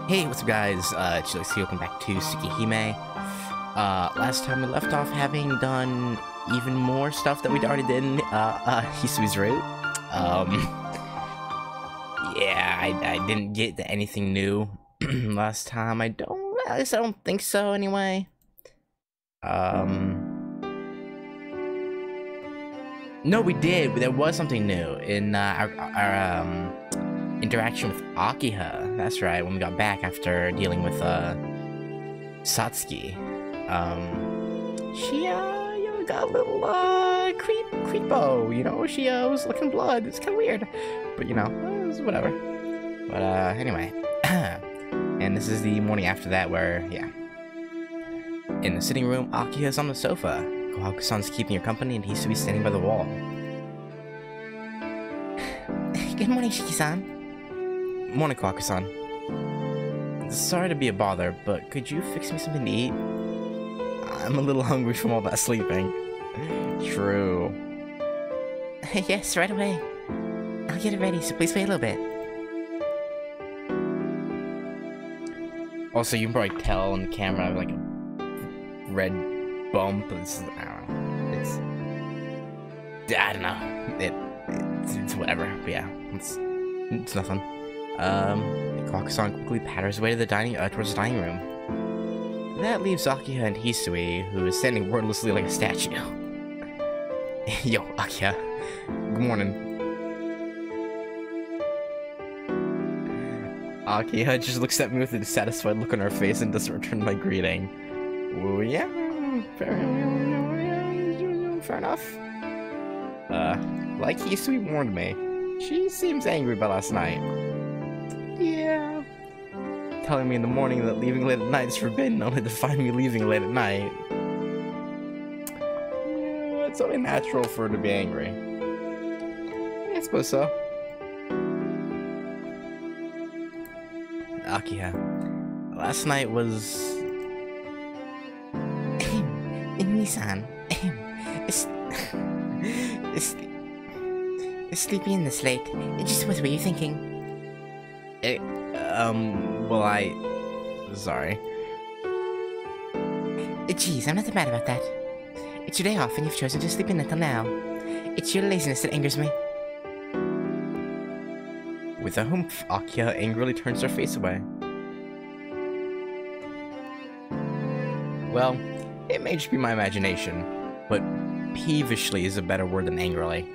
Hey, what's up guys? It's Felix here, welcome back to Tsukihime. Last time we left off having done even more stuff that we'd already did in Hisui's route. Yeah, I didn't get to anything new last time. At least I don't think so anyway. No, we did. There was something new in our interaction with Akiha. That's right, when we got back after dealing with Satsuki. She got a little creepo, you know. She was looking blood. It's kind of weird, but you know, it was whatever. But anyway, and this is the morning after that, where in the sitting room, Akiha's on the sofa. Kohaku-san's keeping her company, and Hisui standing by the wall. Good morning, Shiki-san. Morning, Kohaku-san. Sorry to be a bother, but could you fix me something to eat? I'm a little hungry from all that sleeping. True. Yes, right away. I'll get it ready, so please wait a little bit. Also, you can probably tell on the camera I have like a red bump. I don't know. It's whatever. But yeah, it's nothing. Kohaku-san quickly patters away to the towards the dining room. That leaves Akiha and Hisui, who is standing wordlessly like a statue. Yo, Akiha. Good morning. Akiha just looks at me with a dissatisfied look on her face and doesn't return my greeting. Well, yeah, fair enough. Like Hisui warned me, she seems angry about last night. Yeah. Telling me in the morning that leaving late at night is forbidden, only to find me leaving late at night. Yeah, it's only natural for her to be angry. I suppose so. Akiha. Last night was... Nissan. Sleepy in this late. Just what were you thinking? Well, sorry. Geez, I'm not mad about that. It's your day off and you've chosen to sleep in until now. It's your laziness that angers me. With a humph, Akiha angrily turns her face away. Well, it may just be my imagination, but peevishly is a better word than angrily.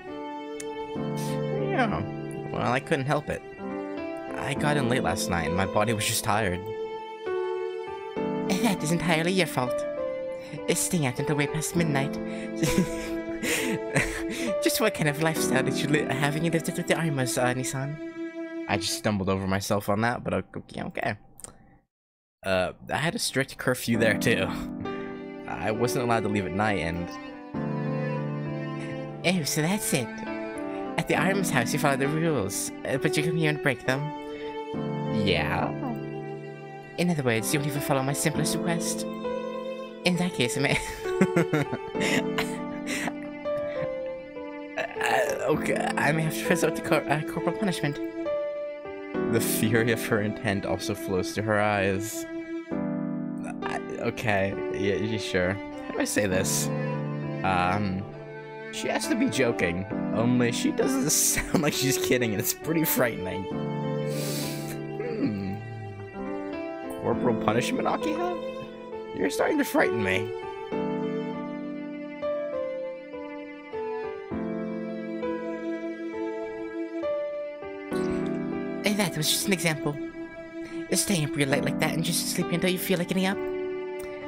Yeah, well, I couldn't help it. I got in late last night and my body was just tired. That is entirely your fault. Staying out until way past midnight. Just what kind of lifestyle did you have when you lived with the Arimas, Nissan? I just stumbled over myself on that, but okay. I had a strict curfew there too. I wasn't allowed to leave at night and... Oh, so that's it. At the Arimas house you follow the rules, but you come here and break them. Yeah? In other words, you'll even follow my simplest request. In that case, I may... okay, I may have to resort to corporal punishment. The fury of her intent also flows to her eyes. Okay, yeah, sure. How do I say this? She has to be joking, only she doesn't sound like she's kidding, and it's pretty frightening. Corporal punishment, Akiha? You're starting to frighten me. That was just an example. Staying up real late like that and just sleeping until you feel like getting up.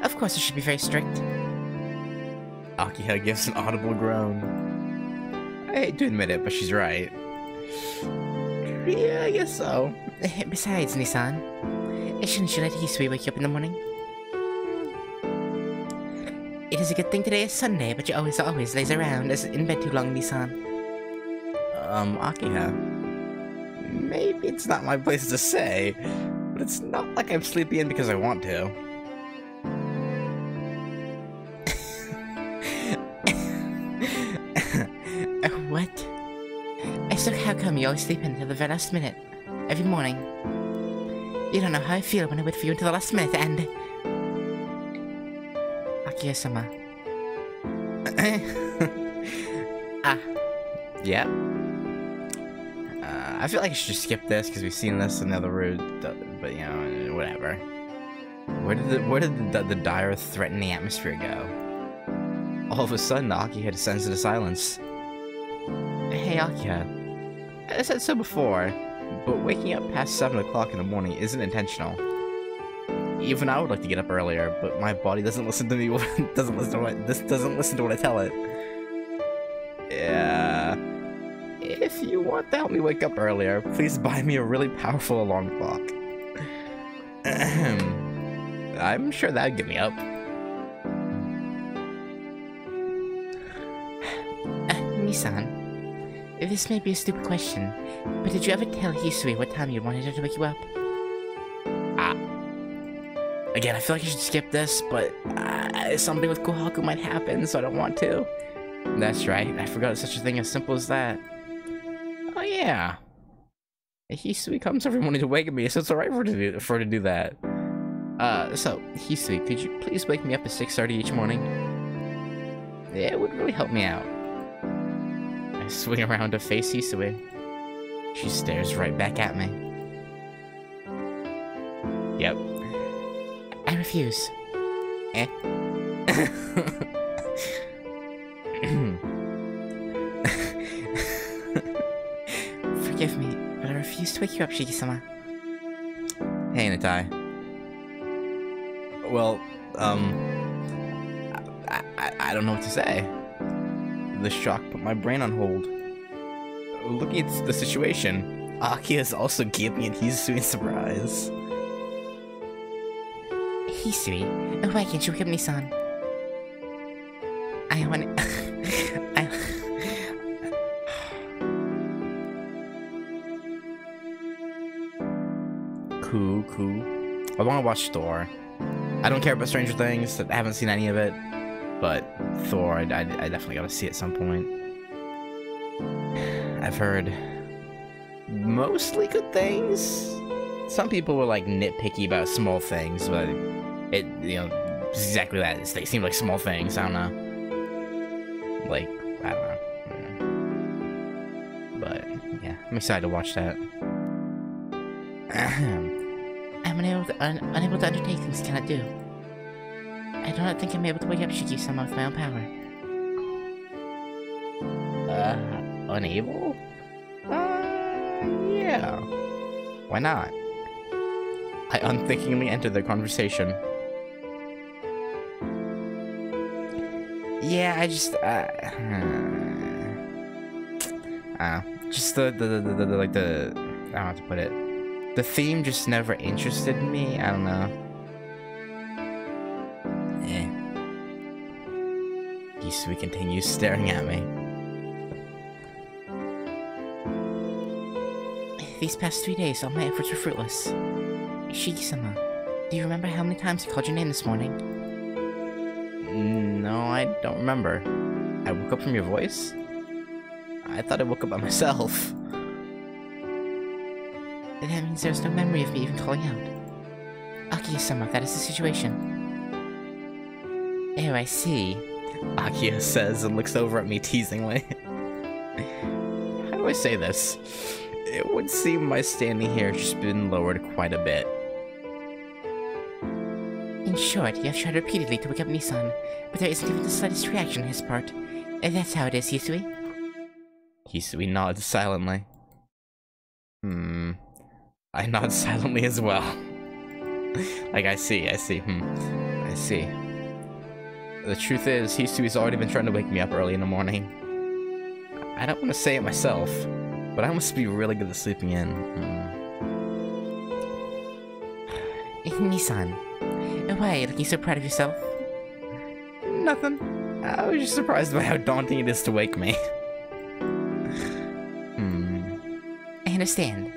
Of course I should be very strict. Akiha gives an audible groan. I hate to admit it, but she's right. Yeah, I guess so. Besides, Nissan, shouldn't you let Hisui wake you up in the morning? It is a good thing today is Sunday, but you always lays around in bed too long, Nissan. Akiha. Maybe it's not my place to say, but it's not like I'm sleeping in because I want to. What? So how come you always sleep in until the very last minute? Every morning? You don't know how I feel when I wait for you until the last minute and... Akiya-sama. Yeah. I feel like I should just skip this because we've seen this in the other route, but you know, whatever. Where did the dire, threatening atmosphere go? All of a sudden, Akiya descends into silence. Hey, Akiya. I said so before, but waking up past 7 o'clock in the morning isn't intentional. Even I would like to get up earlier, but my body doesn't listen to me. Doesn't listen to what I tell it. Yeah. If you want to help me wake up earlier, please buy me a really powerful alarm clock. I'm sure that'd get me up. Nisan, this may be a stupid question, but did you ever tell Hisui what time you wanted her to wake you up? Again, I feel like I should skip this, but something with Kohaku might happen, so I don't want to. That's right, I forgot such a thing as simple as that. Oh yeah. Hisui comes every morning to wake me, so it's alright for her to do that. So, Hisui, could you please wake me up at 6:30 each morning? Yeah, it would really help me out. I swing around to face Hisui. She stares right back at me. Yep. I refuse. Eh? Forgive me, but I refuse to wake you up, Shiki-sama. Hey, Natai. Well, I don't know what to say. The shock put my brain on hold. Looking at the situation, Akiya is also gaping at Hisui in surprise. Hisui, why can't you wake up Nisan? I want Cool. I want to watch Thor. I don't care about Stranger Things. I haven't seen any of it. But Thor, I definitely gotta see at some point. I've heard mostly good things. Some people were like nitpicky about small things, but it's exactly that. They seem like small things. I don't know. Like, I don't know. But yeah, I'm excited to watch that. I'm unable to undertake things I cannot do. I do not think I'm able to wake up Shiki-sama with my own power. Unable? Yeah. Why not? I unthinkingly entered the conversation. Yeah, I just, just I don't know how to put it. The theme just never interested me, I don't know. Hisui continues staring at me. These past 3 days, all my efforts were fruitless. Shiki-sama, do you remember how many times I called your name this morning? No, I don't remember. I woke up from your voice? I thought I woke up by myself. That means there's no memory of me even calling out. Akiya-sama, that is the situation. Oh, I see. Akiya says and looks over at me teasingly. How do I say this? It would seem my standing here has just been lowered quite a bit. In short, you have tried repeatedly to wake up Nisan, but there isn't even the slightest reaction on his part. And that's how it is, Hisui? Hisui nods silently. I nod silently as well. Like, I see. I see. The truth is, Hisui's already been trying to wake me up early in the morning. I don't want to say it myself, but I must be really good at sleeping in. Nisan, why are you looking so proud of yourself? Nothing. I was just surprised by how daunting it is to wake me. I understand.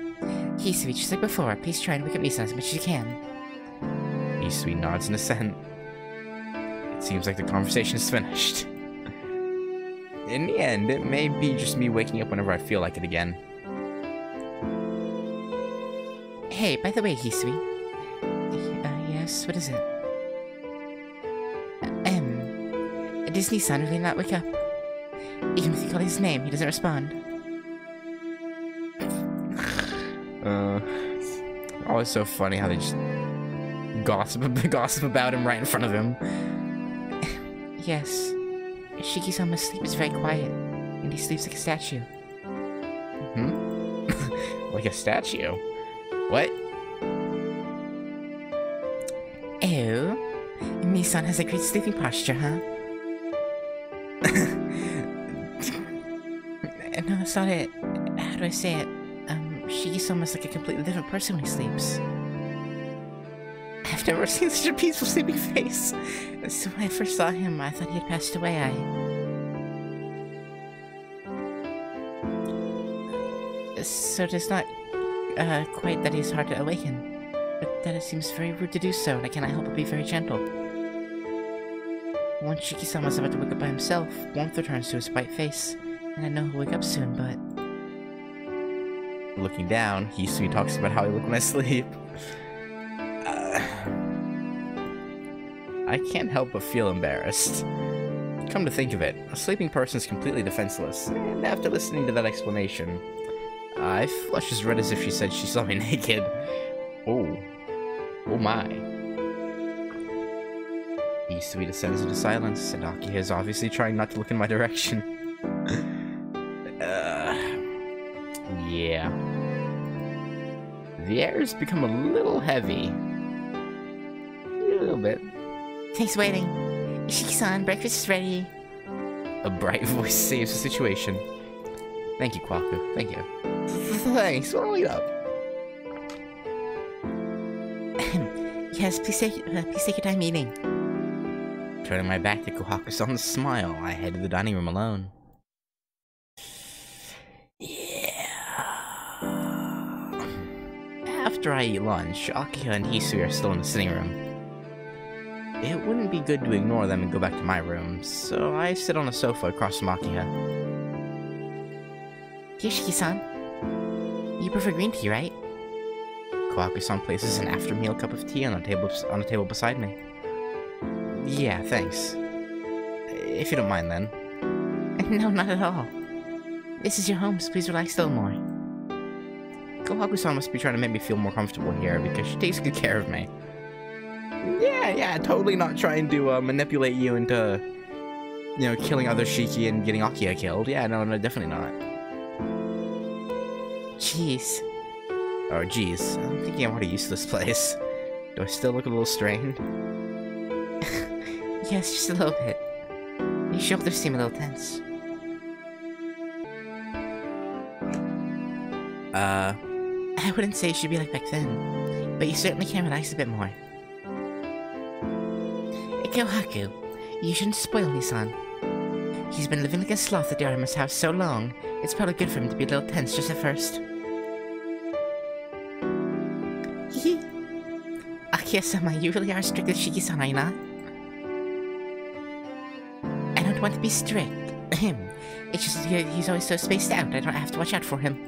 Hisui, just like before, please try and wake up Nisan as much as you can. Hisui nods in assent. It seems like the conversation is finished. In the end, it may be just me waking up whenever I feel like it again. Hey, by the way, Hisui, Yes, what is it? Disney-san really not wake up. Even if you call his name, he doesn't respond. Always so funny how they just gossip about him right in front of him. Yes. Shiki-sama's sleep is very quiet, and he sleeps like a statue. Like a statue? What? Oh, Mi-san has a great sleeping posture, huh? No, that's not it. How do I say it? Shiki-sama's like a completely different person when he sleeps. I've never seen such a peaceful sleeping face. So when I first saw him, I thought he had passed away. So it is not quite that he's hard to awaken, but that it seems very rude to do so, and I cannot help but be very gentle. Once Shiki-sama's about to wake up by himself, warmth returns to his white face, and I know he'll wake up soon, but... Looking down, Hisui talks about how I look when I sleep. I can't help but feel embarrassed. Come to think of it, a sleeping person is completely defenseless, and after listening to that explanation, I flush as red as if she said she saw me naked. Oh. Oh my. Hisui descends into silence, and Akiha is obviously trying not to look in my direction. Yeah. The air has become a little heavy. A little bit. Thanks for waiting. Shiki-san, breakfast is ready. A bright voice saves the situation. Thank you, Kohaku. Thank you. Thanks. Well, wait up. Yes, please take your time eating. Turning my back to Kohaku-san's smile, I head to the dining room alone. After I eat lunch, Akiha and Hisui are still in the sitting room. It wouldn't be good to ignore them and go back to my room, so I sit on a sofa across from Akiha. Here, Shiki-san. You prefer green tea, right? Kohaku-san places an after-meal cup of tea on a table beside me. Yeah, thanks. If you don't mind, then. No, not at all. This is your home, so please relax a little more. Kohaku-san must be trying to make me feel more comfortable here because she takes good care of me. Yeah, totally not trying to manipulate you into, you know, killing other Shiki and getting Akiha killed. Yeah, no, definitely not. Jeez. Oh, jeez. I'm thinking I'm already used to this place. Do I still look a little strained? Yes, just a little bit. Your shoulders seem a little tense. I wouldn't say it should be like back then, but you certainly can relax a bit more. Kohaku, you shouldn't spoil Mi-san. He's been living like a sloth at the Artemis house so long, it's probably good for him to be a little tense just at first. Hehe. Akiha-sama, you really are strict with Shiki-san, are you not? I don't want to be strict. It's just he's always so spaced out, I don't have to watch out for him.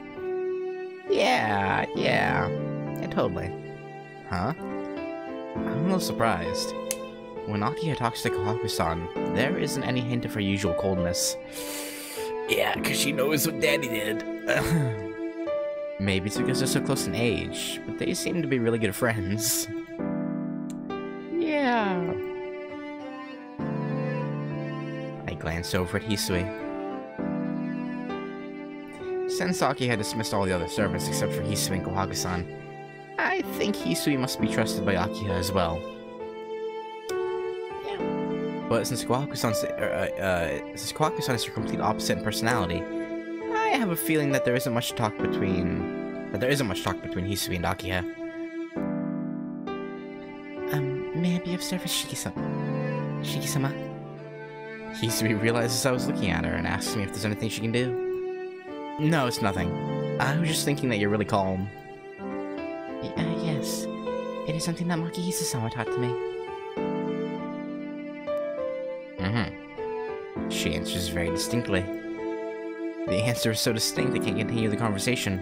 Yeah, totally. Huh? I'm a little surprised. When Akiha talks to Kohaku-san, there isn't any hint of her usual coldness. Yeah, because she knows what Daddy did. Maybe it's because they're so close in age, but they seem to be really good friends. Yeah. I glanced over at Hisui. Since Aki had dismissed all the other servants except for Hisui and Kohaku-san, I think Hisui must be trusted by Akiha as well. But since Kohaku-san is her complete opposite in personality, I have a feeling that there isn't much talk between Hisui and Akiha. May I be of service, Shiki-sama? Hisui realizes I was looking at her and asks me if there's anything she can do. No, it's nothing. I was just thinking that you're really calm. Yes. It is something that Makihisa-sama taught to me. She answers very distinctly. The answer is so distinct I can't continue the conversation.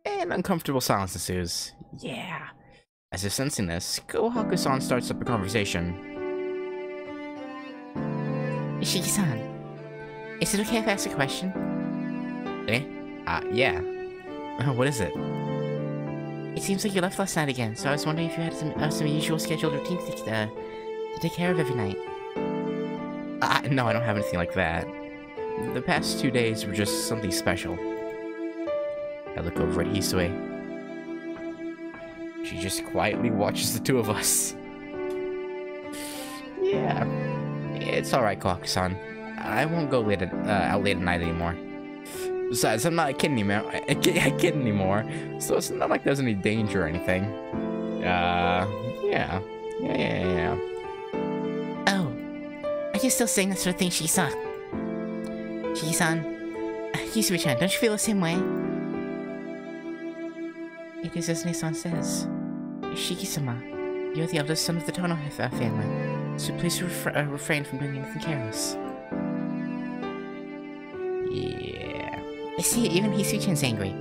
An uncomfortable silence ensues. Yeah. As if sensing this, Kohaku-san starts up a conversation. Ishiki-san, is it okay if I ask a question? Eh? Yeah. What is it? It seems like you left last night again, so I was wondering if you had some usual scheduled routines to take care of every night. No, I don't have anything like that. The past 2 days were just something special. I look over at Hisue. She just quietly watches the two of us. Yeah. It's alright, Kohaku-san. I won't go out late at night anymore. Besides, I'm not a kid anymore, so it's not like there's any danger or anything. Yeah. Oh, are you still saying that sort of thing, Shiki-san? Shiki-san, Hisui-chan, don't you feel the same way? It is as Ne-san says. Shiki-sama, you're the eldest son of the Tono family, so please refrain from doing anything careless. Yeah. I see, even Hisui-chan's angry.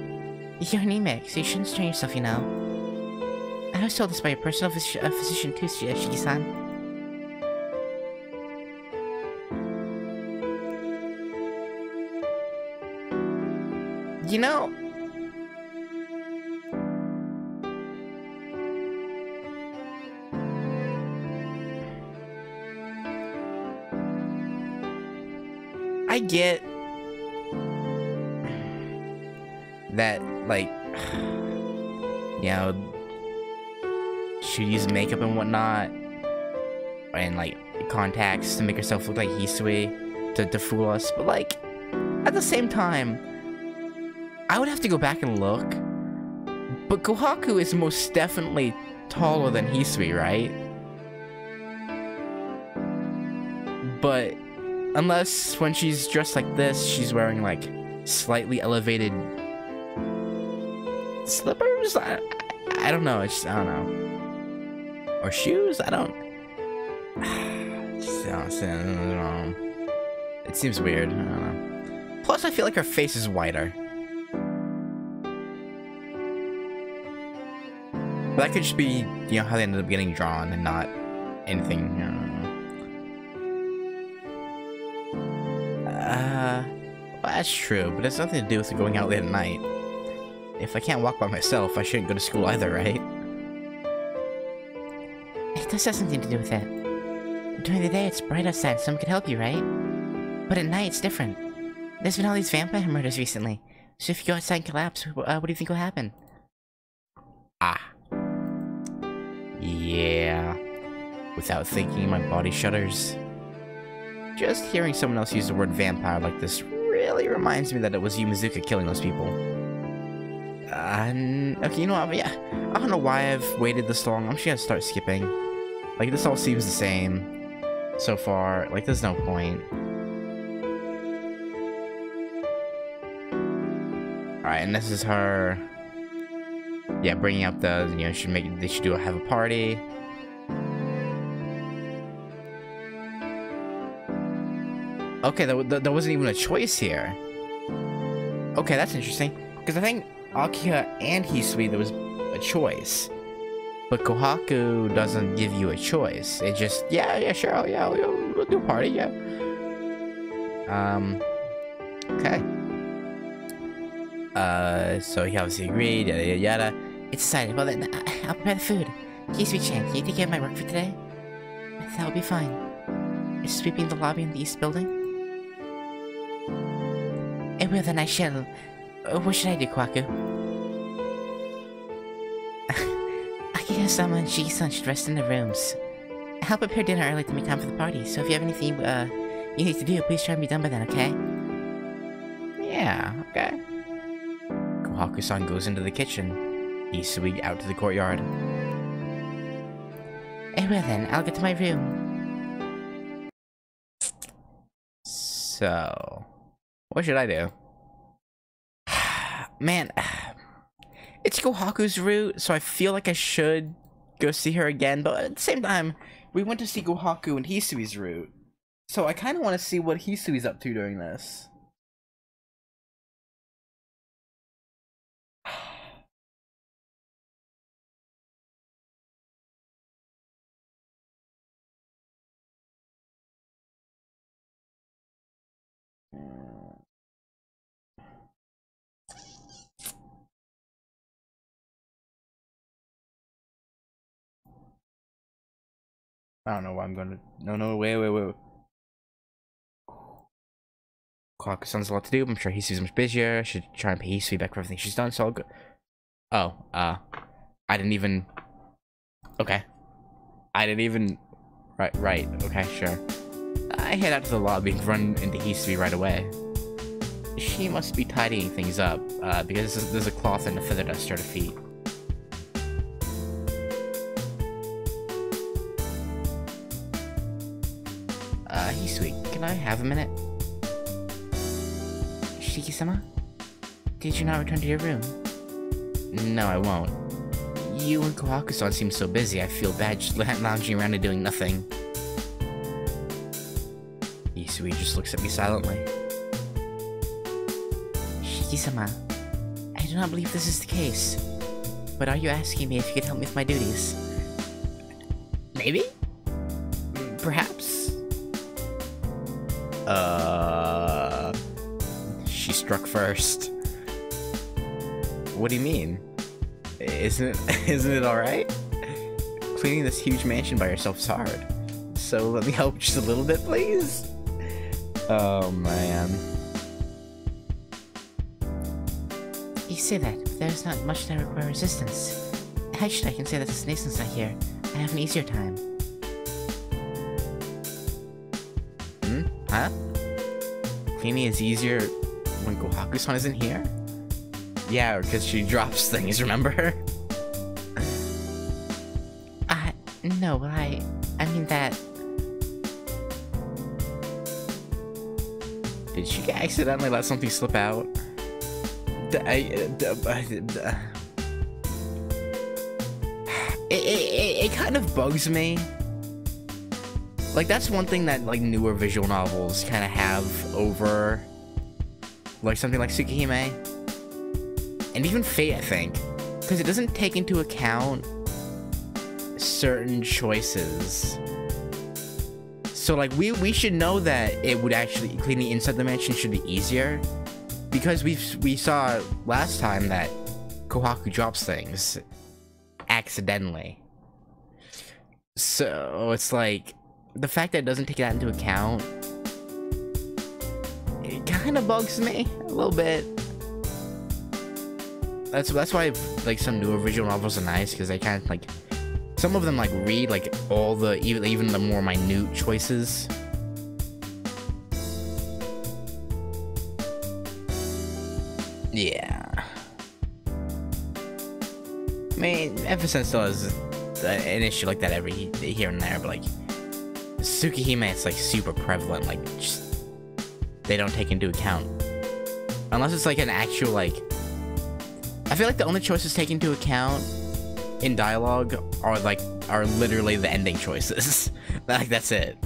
You're anemic, so you shouldn't strain yourself, you know. I was told this by your personal physician too, Shiki-san. You know, I get that, like, you know, she uses makeup and whatnot, and, like, contacts to make herself look like Hisui to fool us, but, like, at the same time, I would have to go back and look, but Kohaku is most definitely taller than Hisui, right? But unless when she's dressed like this, she's wearing, like, slightly elevated slippers? I don't know. I don't know. Or shoes? I don't know. It seems weird. I don't know. Plus, I feel like her face is wider. But that could just be, you know, how they ended up getting drawn and not anything, I don't know. Well, that's true, but it's nothing to do with going out late at night. If I can't walk by myself, I shouldn't go to school either, right? It does have something to do with it. During the day, it's bright outside, someone could help you, right? But at night, it's different. There's been all these vampire murders recently, so if you go outside and collapse, what do you think will happen? Yeah. Without thinking, my body shudders. Just hearing someone else use the word vampire like this really reminds me that it was Yumizuka killing those people. Okay, you know what? Yeah, I don't know why I've waited this long. I'm just gonna start skipping. Like, this all seems the same so far. Like, there's no point. Alright, and this is her... Yeah, bringing up the, you know, they should have a party. Okay, there wasn't even a choice here. Okay, that's interesting. Because I think Akiha and Hisui, there was a choice. But Kohaku doesn't give you a choice. It just, yeah, sure, oh, yeah, we'll do a party, yeah. Okay. So he obviously agreed, yada yada yada. It's decided. Well then, I'll prepare the food. Hisui-chan, can you take care of my work for today? That'll be fine. Is sweeping the lobby in the east building? I will, then I shall. What should I do, Kohaku? Akira-sama and Shiki-san should rest in their rooms. I'll prepare dinner early to make time for the party, so if you have anything you need to do, please try and be done by then, okay? Yeah, okay. Kohaku-san goes into the kitchen. Hisui out to the courtyard. I will then, I'll get to my room. So, what should I do? Man, it's Kohaku's route, so I feel like I should go see her again, but at the same time, we went to see Kohaku and Hisui's route. So I kind of want to see what Hisui's up to during this. I don't know why I'm gonna. No, wait. Kohaku-san's a lot to do. I'm sure he's much busier. I should try and pay Hisui back for everything she's done, so I'll go. Oh, I didn't even. Okay. I didn't even. Right. Okay, sure. I head out to the lobby and run into Hisui right away. She must be tidying things up, because there's a cloth and a feather duster at her feet. Hisui, can I have a minute? Shiki-sama? Did you not return to your room? No, I won't. You and Kohaku-san seem so busy, I feel bad just lounging around and doing nothing. Hisui just looks at me silently. Shiki-sama, I do not believe this is the case. But are you asking me if you could help me with my duties? Maybe? Perhaps? She struck first. What do you mean? Isn't it alright? Cleaning this huge mansion by yourself is hard. So let me help just a little bit, please? Oh, man. You say that, but there's not much that require resistance. Actually, I can say that since Nathan's not here, I have an easier time. Huh? Cleaning is easier when Kohaku-san isn't here? Yeah, because she drops things, remember? No, I mean that... Did she accidentally let something slip out? It kind of bugs me. Like, that's one thing that, like, newer visual novels kind of have over, like, something like Tsukihime. And even Fate, I think. Because it doesn't take into account certain choices. So, like, we should know that it would actually, cleaning inside the mansion should be easier. Because we saw last time that Kohaku drops things accidentally. So, it's like... The fact that it doesn't take that into account, it kind of bugs me a little bit. That's why, like, some newer visual novels are nice, because they kind of, like, some of them, like, read, like, all the, even the more minute choices. Yeah. I mean, Emphasis still has an issue like that every here and there, but, like, Tsukihime, it's like super prevalent, like, just, they don't take into account. Unless it's like an actual, like, I feel like the only choices taken into account in dialogue are literally the ending choices. Like, that's it.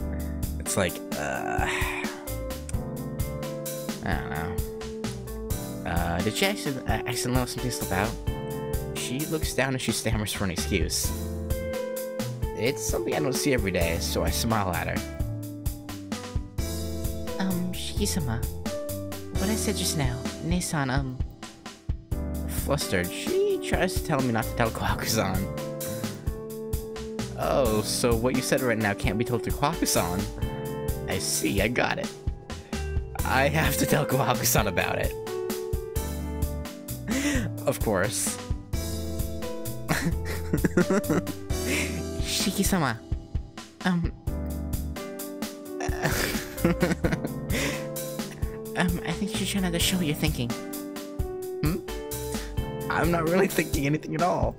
It's like, I don't know. Did she accidentally let something slip out? She looks down and she stammers for an excuse. It's something I don't see every day, so I smile at her. Shiki-sama, what I said just now, Ne-san, Flustered, she tries to tell me not to tell Kohaku-san. Oh, so what you said right now can't be told to Kohaku-san. I see, I got it. I have to tell Kohaku-san about it. Of course. Shiki-sama, I think you should try not to show what you're thinking. I'm not really thinking anything at all.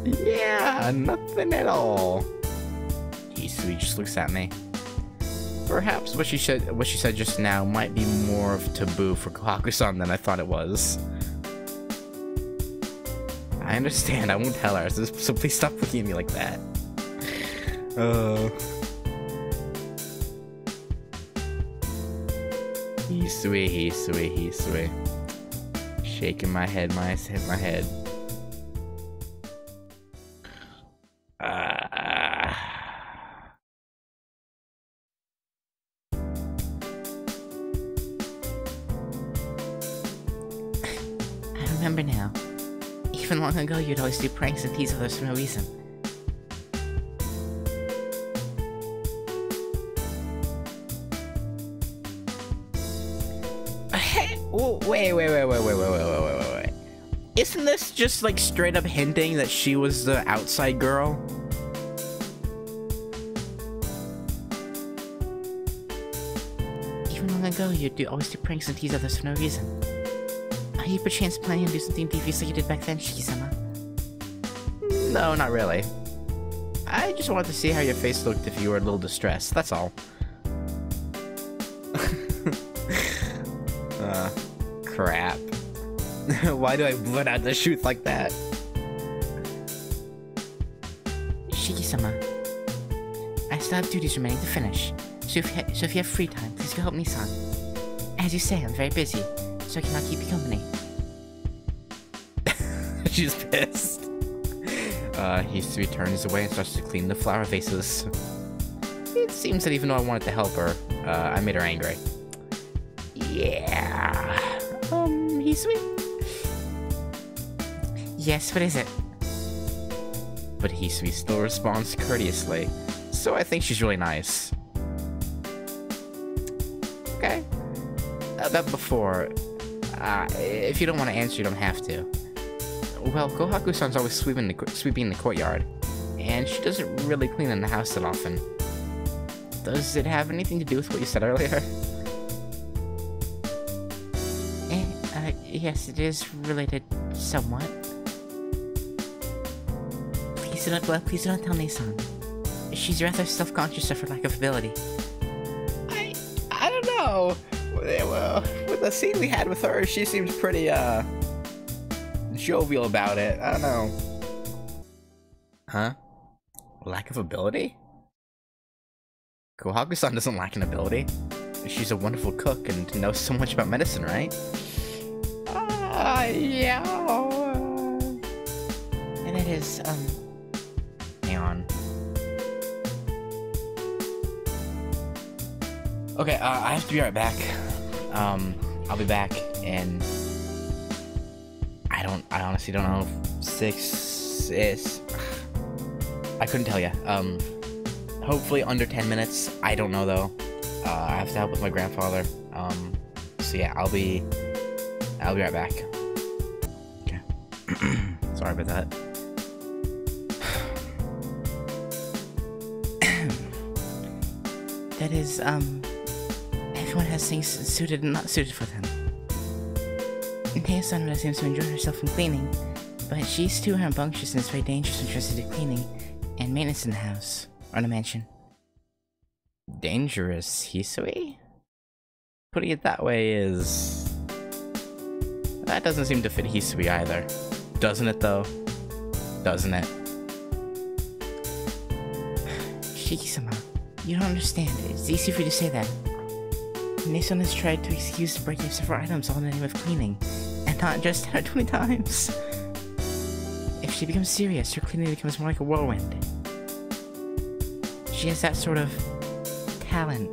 Yeah, nothing at all. Hisui just looks at me. Perhaps what she said just now might be more of taboo for Kohaku-san than I thought it was. I understand, I won't tell her, so please stop looking at me like that. Hisui. Shaking my head, my head. remember now. Even long ago, you'd always do pranks and tease others for no reason. Hey, wait. Isn't this just like straight up hinting that she was the outside girl? Even long ago, you'd always do pranks and tease others for no reason. Are you perchance planning to do something devious like you did back then, Shiki-sama? No, not really. I just wanted to see how your face looked if you were a little distressed, that's all. Crap. Why do I blurt out the truth like that? Shiki-sama, I still have duties remaining to finish, so if you have free time, please go help Nissan. As you say, I'm very busy, so I cannot keep you company. She's pissed. Hisui turns away and starts to clean the flower vases. It seems that even though I wanted to help her, I made her angry. Yeah. Hisui? Yes, what is it? But Hisui still responds courteously, so I think she's really nice. Okay. That before, if you don't want to answer, you don't have to. Well, Kohaku-san's always sweeping the courtyard, and she doesn't really clean in the house that often. Does it have anything to do with what you said earlier? Yes, it is related somewhat. Please do not tell Nissan. She's rather self-conscious of her lack of ability. I don't know. Well, with the scene we had with her, she seems pretty, jovial about it. I don't know. Huh? Lack of ability? Kohaku-san doesn't lack an ability. She's a wonderful cook and knows so much about medicine, right? Yeah. And it is, Hang on. Okay, I have to be right back. I'll be back in... I honestly don't know if 6 is... I couldn't tell you. Hopefully under 10 minutes. I don't know, though. I have to help with my grandfather. So yeah, I'll be right back. Okay. Sorry about that. that is, everyone has things suited and not suited for them. Taya-san really seems to enjoy herself in cleaning, but she's too rambunctious and is very dangerous when she tries to do cleaning and maintenance in the house, or in the mansion. Dangerous, Hisui? Putting it that way is... That doesn't seem to fit Hisui either. Doesn't it, though? Doesn't it? Shiki-sama, you don't understand. It's easy for you to say that. Nissan has tried to excuse the breaking of several items all in the name of cleaning, and not just 10 or 20 times. If she becomes serious, her cleaning becomes more like a whirlwind. She has that sort of talent.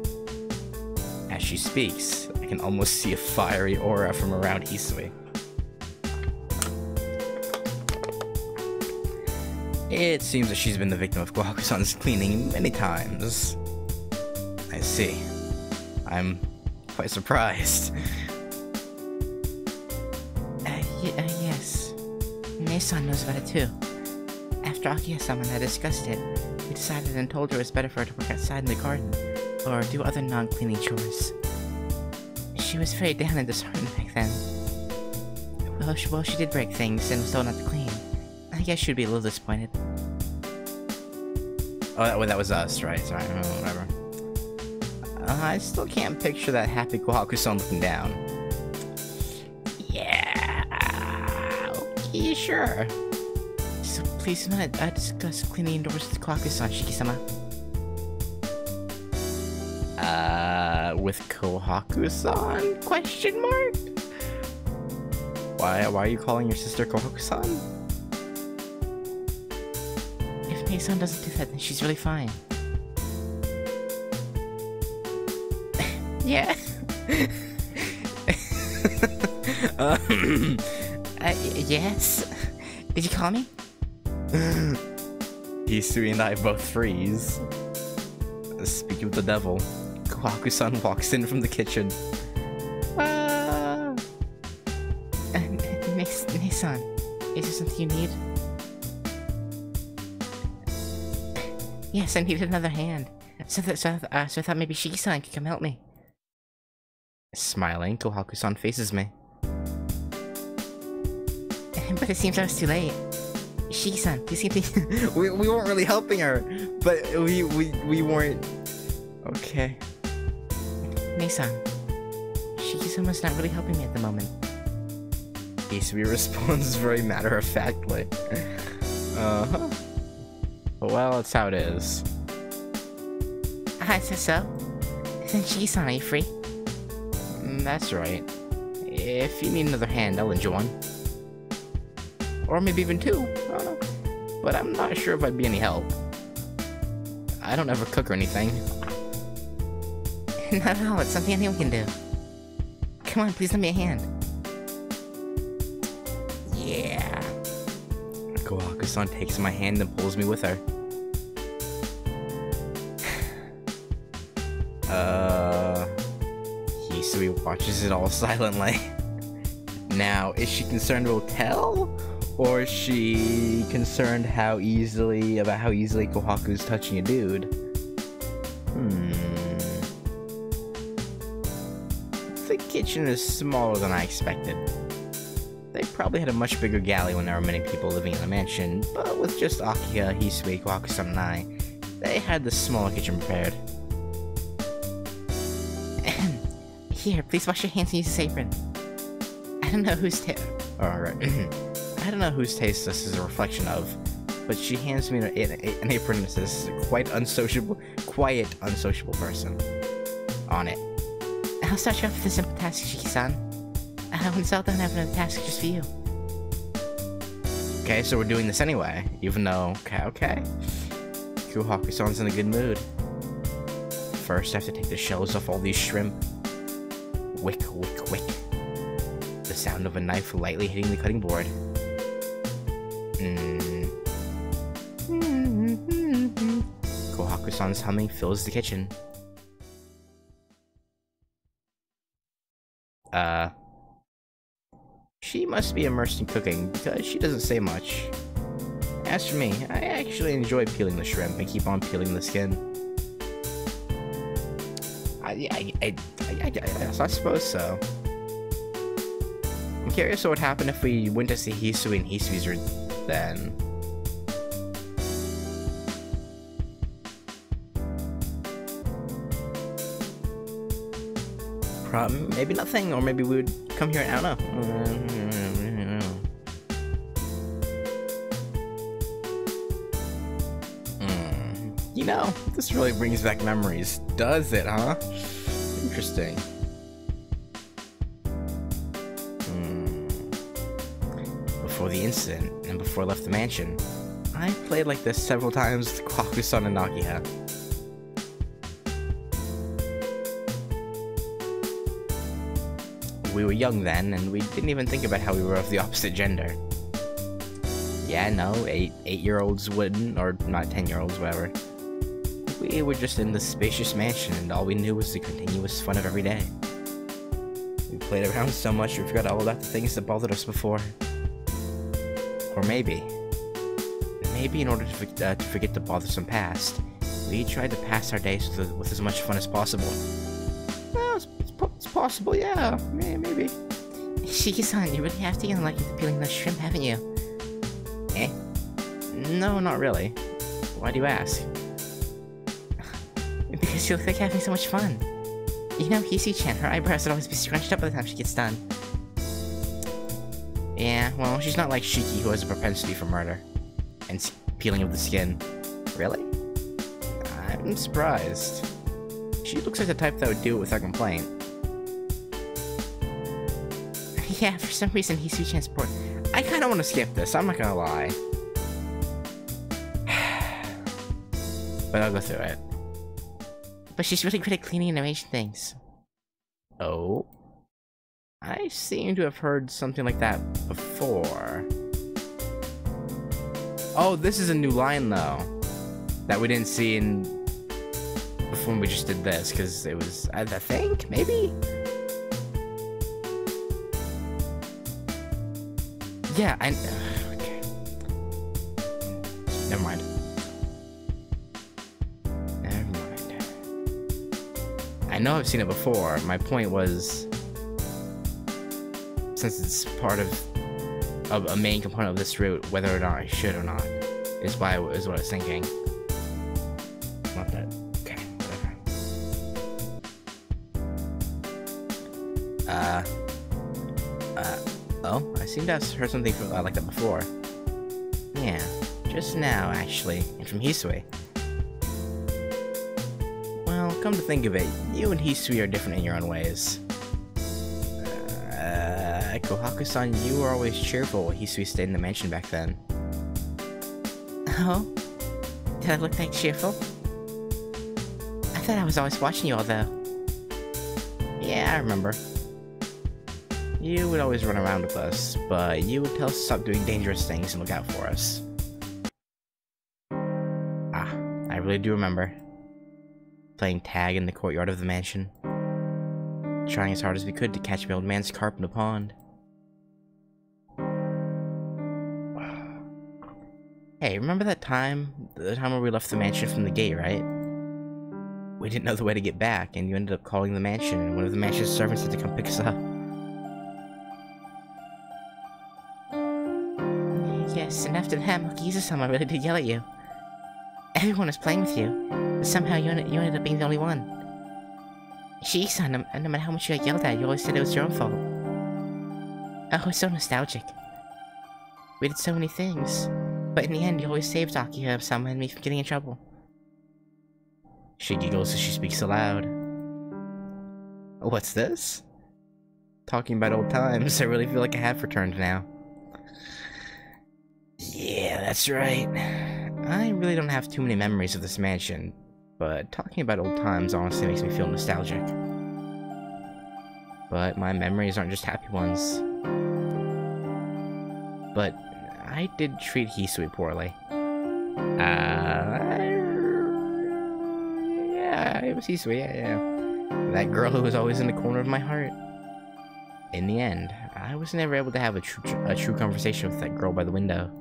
As she speaks, I can almost see a fiery aura from around Hisui. It seems that she's been the victim of Kohaku-san's cleaning many times. I see. I'm quite surprised. Yes. Nissan knows about it too. After Akiya-sama and I discussed it, we decided and told her it was better for her to work outside in the garden, or do other non-cleaning chores. She was very down and disheartened back then. Well, she did break things and was told not to clean. I guess she'd be a little disappointed. Oh, that was us, right? Sorry, whatever. I still can't picture that happy Kohaku-san looking down. Yeah, okay, sure. So please do not discuss cleaning indoors with Kohaku-san, Shiki-sama. With Kohaku-san? Question mark? Why are you calling your sister Kohaku-san? If Nissan doesn't do that, then she's really fine. Yeah. Yes? Did you call me? Hisui and I both freeze. Speaking of the devil, Kohaku-san walks in from the kitchen. Nissan, is there something you need? Yes, I need another hand. So I thought maybe Shiki-san could come help me. Smiling, Kohaku-san faces me. But it seems I was too late. Shiki-san, please get me. we weren't really helping her, but we weren't. Okay. Nissan, Shiki-san was not really helping me at the moment. Hisui responds very matter-of-factly. Uh-huh. Well, that's how it is. So? Then Shiki-san, are you free? That's right. If you need another hand, I'll lend you one. Or maybe even two, I don't know. But I'm not sure if I'd be any help. I don't ever cook or anything. Not at all, it's something anyone can do. Come on, please lend me a hand. Yeah. Kohaku-san takes my hand and pulls me with her. Hisui watches it all silently. Now, is she concerned we'll tell? Or is she concerned about how easily Kohaku's touching a dude? The kitchen is smaller than I expected. They probably had a much bigger galley when there were many people living in the mansion, but with just Akiya, Hisui, Kohaku-san, and I, they had the smaller kitchen prepared. Here, please wash your hands and use this apron. I don't know whose Alright. I don't know whose taste this is a reflection of, but she hands me an apron that says quiet unsociable person on it. I'll start you off with a simple task, Shiki-san. When it's all done, I have another task just for you. Okay, so we're doing this anyway, even though, okay. Kohaku-san's in a good mood. First, I have to take the shells off all these shrimp. Wick, wick, wick. The sound of a knife lightly hitting the cutting board. Kohaku-san's humming fills the kitchen. She must be immersed in cooking because she doesn't say much. As for me, I actually enjoy peeling the shrimp and keep on peeling the skin. I suppose so. I'm curious what would happen if we went to see Hisui and Hisui's then. Maybe nothing, or maybe we would come here and I don't know. You know, this really brings back memories, does it, huh? Interesting. Before the incident, and before I left the mansion, I played like this several times with Kohaku-san and Nakia. We were young then, and we didn't even think about how we were of the opposite gender. Yeah, no, 8-year-olds wouldn't, or not 10-year-olds, whatever. We were just in this spacious mansion, and all we knew was the continuous fun of every day. We played around so much we forgot all about the things that bothered us before. Or maybe in order to forget the bothersome past, we tried to pass our days with as much fun as possible. Well, it's possible, yeah, maybe. Shiki-san, you really have to get lucky to peeling those shrimp, haven't you? Eh? No, not really. Why do you ask? Because you look like having so much fun. You know, Hisui-chan, her eyebrows would always be scrunched up by the time she gets done. Yeah, well, she's not like Shiki, who has a propensity for murder. And peeling of the skin. Really? I'm surprised. She looks like the type that would do it without complaint. Yeah, for some reason, Hisui-chan's poor. I kinda wanna skip this, I'm not gonna lie. But I'll go through it. But she's really good at cleaning and arranging things. Oh? I seem to have heard something like that before. Oh, this is a new line, though. That we didn't see in... before when we just did this, because it was... I think? Maybe? Yeah, okay. Never mind. I know I've seen it before. My point was... since it's part of a main component of this route, whether or not I should or not, is what I was thinking. Not that. Okay, whatever. Oh, I seem to have heard something from, like that before. Yeah, just now, actually, and from Hisui. Well, come to think of it, you and Hisui are different in your own ways. Kohaku-san, you were always cheerful when Hisui stayed in the mansion back then. Oh? Did I look like cheerful? I thought I was always watching you all, though. Yeah, I remember. You would always run around with us, but you would tell us to stop doing dangerous things and look out for us. Ah, I really do remember. Playing tag in the courtyard of the mansion. Trying as hard as we could to catch my old man's carp in the pond. Hey, remember that time? The time where we left the mansion from the gate, right? We didn't know the way to get back, and you ended up calling the mansion, and one of the mansion's servants had to come pick us up. Yes, and after that, Makiza-sama really did yell at you. Everyone was playing with you, but somehow you ended up being the only one. Shiki-san, no matter how much you got yelled at, you always said it was your own fault. Oh, it's so nostalgic. We did so many things, but in the end, you always saved Akira-sama and me from getting in trouble. She giggles as she speaks aloud. What's this? Talking about old times, I really feel like I have returned now. Yeah, that's right. I really don't have too many memories of this mansion, but talking about old times honestly makes me feel nostalgic. But my memories aren't just happy ones. But I did treat Hisui poorly. Yeah, it was Hisui, yeah. That girl who was always in the corner of my heart. In the end, I was never able to have a true conversation with that girl by the window.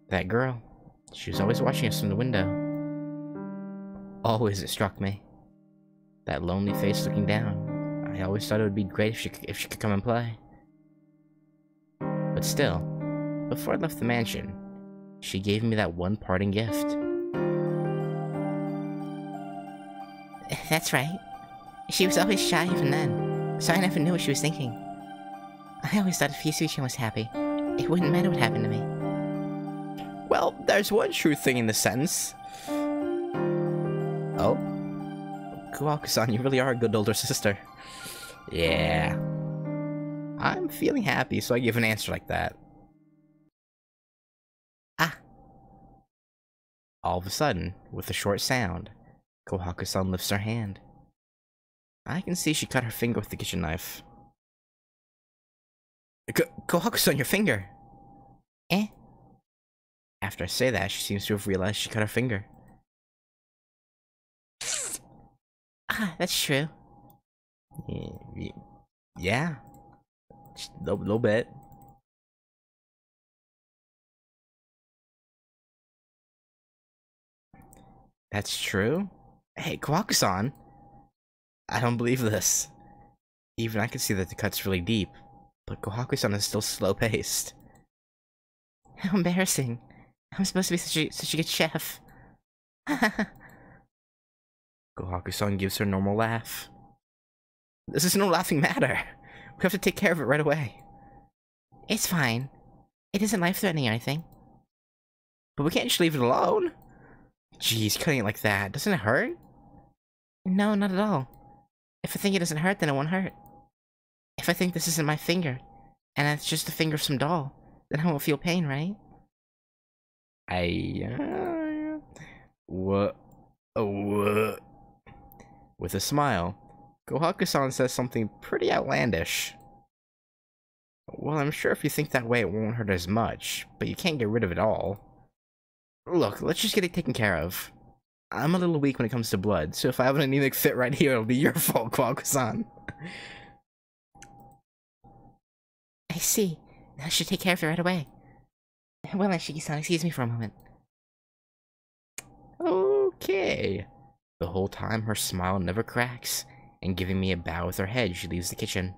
That girl, she was always watching us from the window. Always it struck me. That lonely face looking down. I always thought it would be great if she could come and play. But still, before I left the mansion, she gave me that one parting gift. That's right. She was always shy even then, so I never knew what she was thinking. I always thought if Hisui-chan was happy, it wouldn't matter what happened to me. Well, there's one true thing in the sentence. Oh? Kohaku-san, you really are a good older sister. Yeah. I'm feeling happy, so I give an answer like that. Ah. All of a sudden, with a short sound, Kohaku-san lifts her hand. I can see she cut her finger with the kitchen knife. Kohaku-san, your finger! Eh? After I say that, she seems to have realized she cut her finger. Ah, that's true. Yeah. Just a little bit. That's true? Hey, Kohaku-san! I don't believe this. Even I can see that the cut's really deep, but Kohaku-san is still slow-paced. How embarrassing. I'm supposed to be such a good chef. Kohaku-san gives her a normal laugh. This is no laughing matter. We have to take care of it right away. It's fine. It isn't life-threatening or anything. But we can't just leave it alone. Jeez, cutting it like that, doesn't it hurt? No, not at all. If I think it doesn't hurt, then it won't hurt. If I think this isn't my finger, and it's just the finger of some doll, then I won't feel pain, right? What? With a smile, Kohaku-san says something pretty outlandish. Well, I'm sure if you think that way it won't hurt as much, but you can't get rid of it all. Look, let's just get it taken care of. I'm a little weak when it comes to blood, so if I have an anemic fit right here, it'll be your fault, Kohaku-san. I see. I should take care of it right away. Well, Shiki-san, excuse me for a moment. Okay. The whole time, her smile never cracks, and giving me a bow with her head, she leaves the kitchen.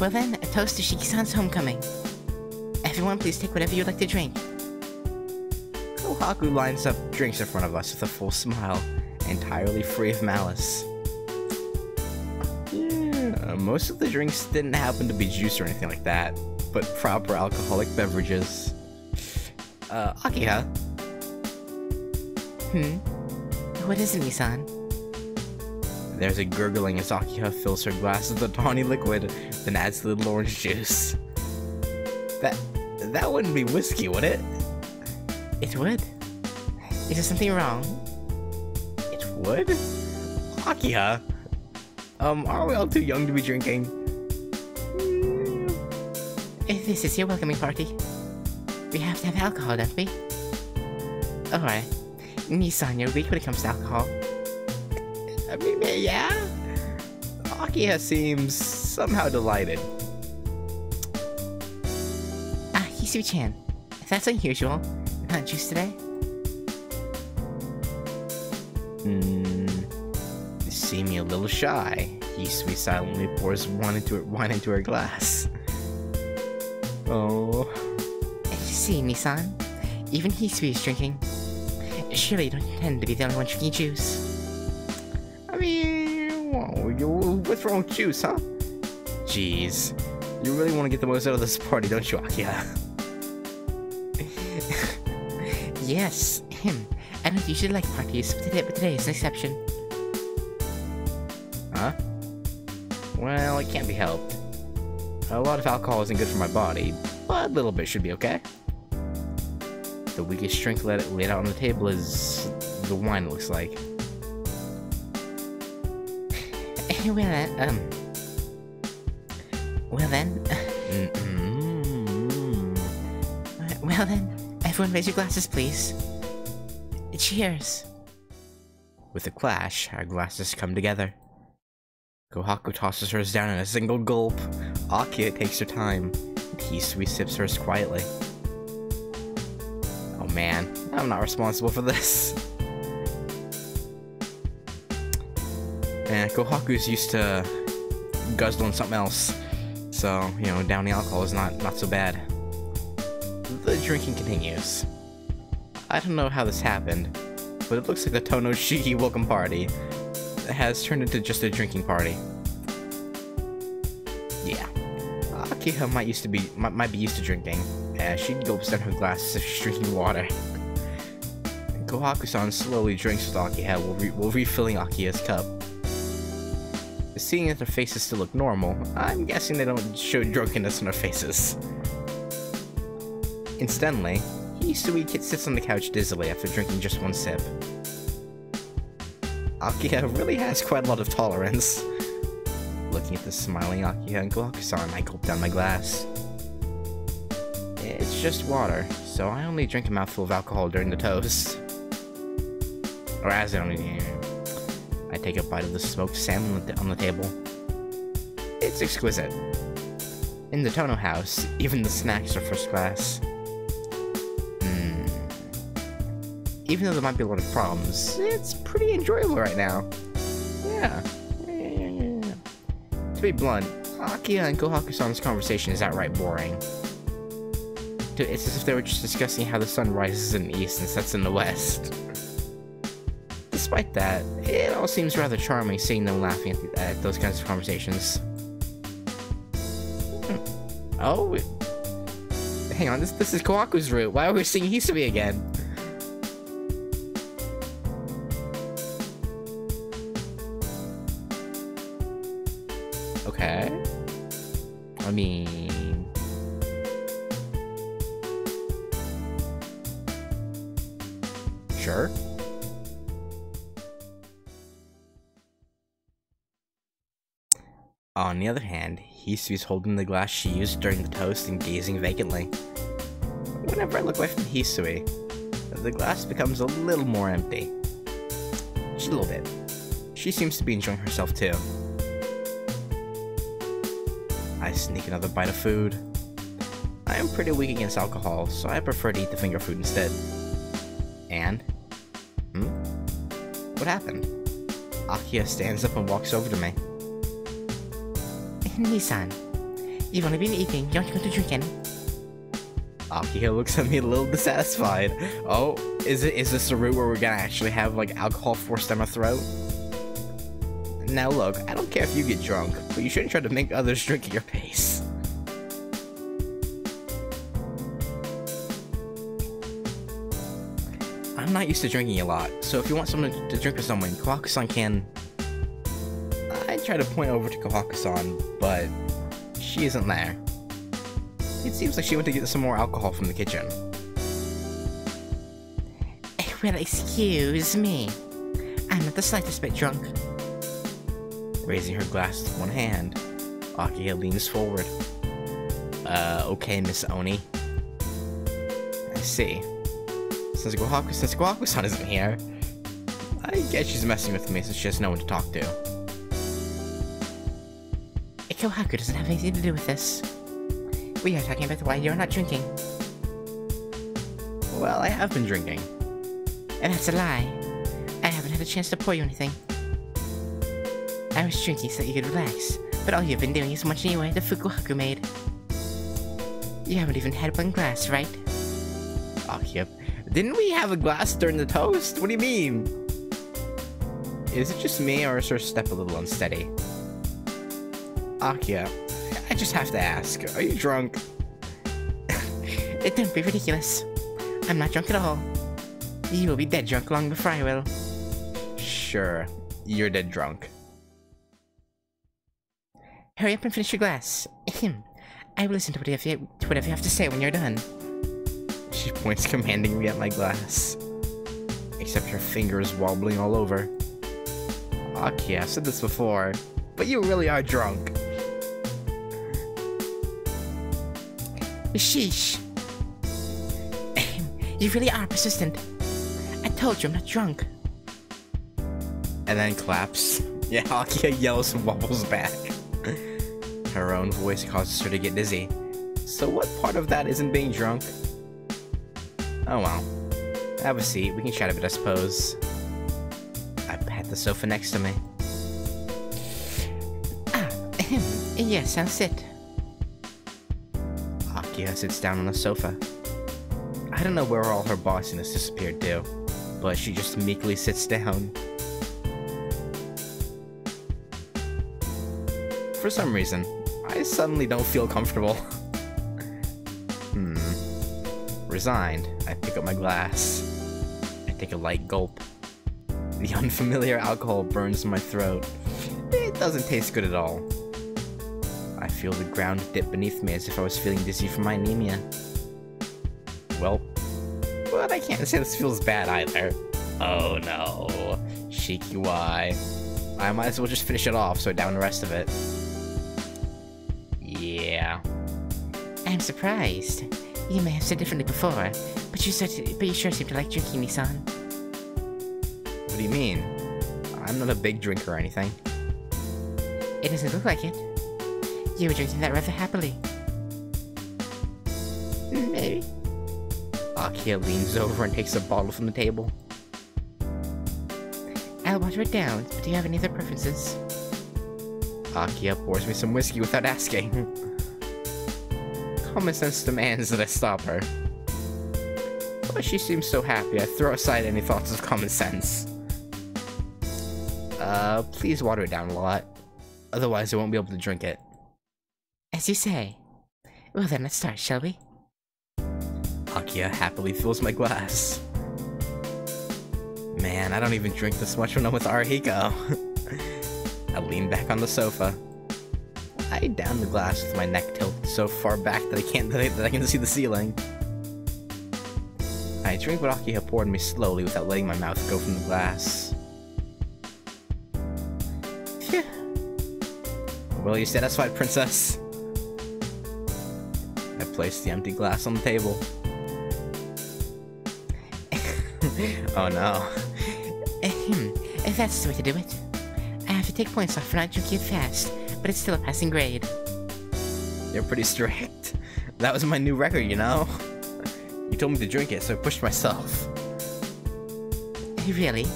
Well then, a toast to Shiki-san's homecoming. Everyone, please take whatever you'd like to drink. Kohaku lines up drinks in front of us with a full smile, entirely free of malice. Yeah, most of the drinks didn't happen to be juice or anything like that, but proper alcoholic beverages. Akiha? What is it, Nissan? There's a gurgling as Akiha fills her glass with the tawny liquid, then adds a little orange juice. That wouldn't be whiskey, would it? It would. Is there something wrong? It would? Akiha? Are we all too young to be drinking? If this is your welcoming party, we have to have alcohol, don't we? Alright. Nissan, you're weak when it comes to alcohol. I mean, yeah? Akiha seems somehow delighted. Hisu-chan, that's unusual. Not juice today? You seem a little shy. Hisui silently pours wine into her glass. Oh. See, Nissan, even Hisui is drinking. Surely you don't intend to be the only one drinking juice. I mean, what's wrong with juice, huh? Jeez. You really want to get the most out of this party, don't you, Akiha? Yes, him. I don't usually like parties, but today is an exception. Huh? Well, it can't be helped. A lot of alcohol isn't good for my body, but a little bit should be okay. The weakest drink laid out on the table is the wine, it looks like. Well then, everyone raise your glasses, please. Cheers. With a clash, our glasses come together. Kohaku tosses hers down in a single gulp. Akiha takes her time, and Hisui sips hers quietly. Oh man, I'm not responsible for this. Kohaku's used to guzzling something else, so, you know, downing alcohol is not so bad. The drinking continues. I don't know how this happened, but it looks like the Tono Shiki welcome party has turned into just a drinking party. Yeah, Akiha might be used to drinking, as she gulps down her glass as if she's drinking water. Kohaku-san slowly drinks with Akiha while refilling Akiha's cup. Seeing that their faces still look normal, I'm guessing they don't show drunkenness on their faces. Incidentally, Hisui sits on the couch dizzily after drinking just one sip. Akiha really has quite a lot of tolerance. Looking at the smiling Akiha and Kohaku-san, I gulp down my glass. It's just water, so I only drink a mouthful of alcohol during the toast. Or as I take a bite of the smoked salmon on the table. It's exquisite. In the Tono house, even the snacks are first class. Even though there might be a lot of problems, it's pretty enjoyable right now. Yeah. To be blunt, Akiha and Kohaku-san's conversation is outright boring. It's as if they were just discussing how the sun rises in the east and sets in the west. Despite that, it all seems rather charming seeing them laughing at those kinds of conversations. Oh, hang on, this is Kohaku's route. Why are we seeing Hisui again? Okay. I mean... Sure. On the other hand, Hisui's holding the glass she used during the toast and gazing vacantly. Whenever I look away from Hisui, the glass becomes a little more empty. Just a little bit. She seems to be enjoying herself too. I sneak another bite of food. I am pretty weak against alcohol, so I prefer to eat the finger food instead. And? What happened? Akiya stands up and walks over to me. Nissan, you've only been eating, you aren't going to drink any? Akiya looks at me a little dissatisfied. Oh, is this a route where we're gonna actually have, like, alcohol forced down our throat? Now look, I don't care if you get drunk, but you shouldn't try to make others drink at your pace. I'm not used to drinking a lot, so if you want someone to drink with someone, Kohaku-san can... I try to point over to Kohaku-san, but she isn't there. It seems like she went to get some more alcohol from the kitchen. Well, excuse me. I'm not the slightest bit drunk. Raising her glass with one hand, Akiya leans forward. Okay, Miss Oni. I see. Since Kohaku-san isn't here, I guess she's messing with me since she has no one to talk to. Kohaku doesn't have anything to do with this. We are talking about why you're not drinking. Well, I have been drinking. And that's a lie. I haven't had a chance to pour you anything. I was drinking so that you could relax, but all you've been doing is munching away the food Kohaku made. You haven't even had one glass, right? Oh, yep. Didn't we have a glass during the toast? What do you mean? Is it just me, or is her step a little unsteady? Akiya, I just have to ask, are you drunk? Don't be ridiculous. I'm not drunk at all. You will be dead drunk long before I will. Sure, you're dead drunk. Hurry up and finish your glass. I will listen to whatever you have to say when you're done. She points commandingly at my glass. Except her fingers wobbling all over. Akiya, I've said this before, but you really are drunk. Sheesh. You really are persistent. I told you I'm not drunk. And then claps. Yeah, Akiya yells and wobbles back. Her own voice causes her to get dizzy. So what part of that isn't being drunk? Oh well. Have a seat, we can chat a bit, I suppose. I pat the sofa next to me. Yes, I'll sit. Akiya sits down on the sofa. I don't know where all her bossiness disappeared to, but she just meekly sits down. For some reason, I suddenly don't feel comfortable. Resigned, I pick up my glass. I take a light gulp. The unfamiliar alcohol burns in my throat. It doesn't taste good at all. I feel the ground dip beneath me as if I was feeling dizzy from my anemia. Well, but I can't say this feels bad either. Oh no. Shikiwai. I might as well just finish it off so I down the rest of it. Yeah. I'm surprised. You may have said differently before, but you sure seem to like drinking, Nissan. What do you mean? I'm not a big drinker or anything. It doesn't look like it. You were drinking that rather happily. Maybe. Akiya leans over and takes a bottle from the table. I'll water it down, but do you have any other preferences? Akiya pours me some whiskey without asking. Common sense demands that I stop her. But she seems so happy, I throw aside any thoughts of common sense. Please water it down a lot. Otherwise I won't be able to drink it. As you say. Well then, let's start, shall we? Akiya happily fills my glass. Man, I don't even drink this much when I'm with Arihiko. I lean back on the sofa. I down the glass with my neck tilted so far back that I can see the ceiling. I drink what Akiha poured me slowly without letting my mouth go from the glass. Phew. Well, you satisfied, princess? I placed the empty glass on the table. Oh no. If that's the way to do it. I have to take points off for not drinking it fast, but it's still a passing grade. You're pretty strict. That was my new record, you know? You told me to drink it, so I pushed myself. Really?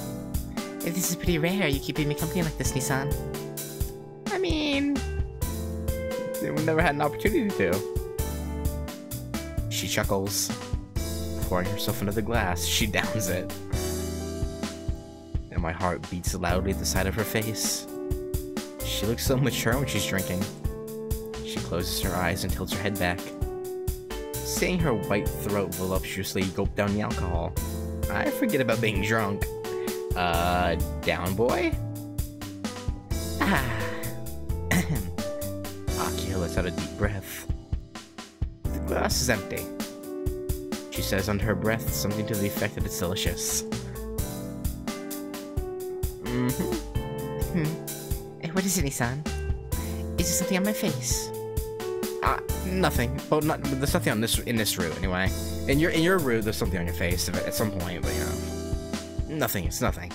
This is pretty rare, you keeping me company like this, Nissan. I mean... we never had an opportunity to. She chuckles. Pouring herself into the glass, she downs it. And my heart beats loudly at the side of her face. She looks so mature when she's drinking. She closes her eyes and tilts her head back. Seeing her white throat voluptuously gulp down the alcohol, I forget about being drunk. Down boy? Ah. Akiha lets out a deep breath. The glass is empty. She says under her breath something to the effect that it's delicious. What is it, Nissan? Is there something on my face? Nothing. Well, there's nothing on in this route anyway. In your route, there's something on your face at some point, but you know, nothing. It's nothing.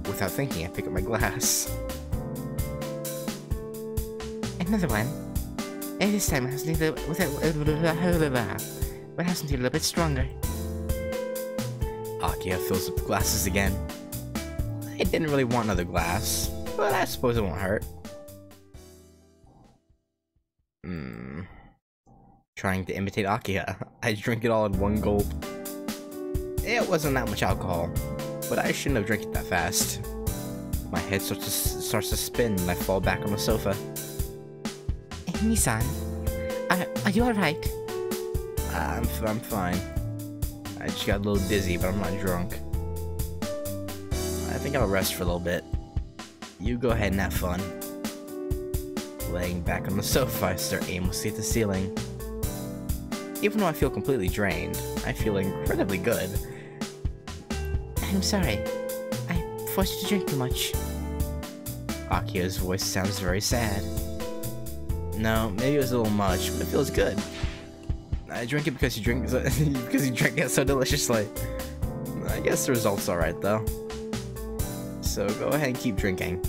Without thinking, I pick up my glass. Another one. And this time it has something a little bit stronger. Akiha fills up the glasses again. I didn't really want another glass, but I suppose it won't hurt. Trying to imitate Akiha, I drink it all in one gulp. It wasn't that much alcohol, but I shouldn't have drank it that fast. My head starts to spin and I fall back on the sofa. Nissan, are you alright? I'm fine. I just got a little dizzy, but I'm not drunk. I think I'll rest for a little bit. You go ahead and have fun. Laying back on the sofa, I stare aimlessly at the ceiling. Even though I feel completely drained, I feel incredibly good. I'm sorry. I forced you to drink too much. Akiha's voice sounds very sad. No, maybe it was a little much, but it feels good. I drink it because you drink because you drink it so deliciously. I guess the result's alright though. So go ahead and keep drinking.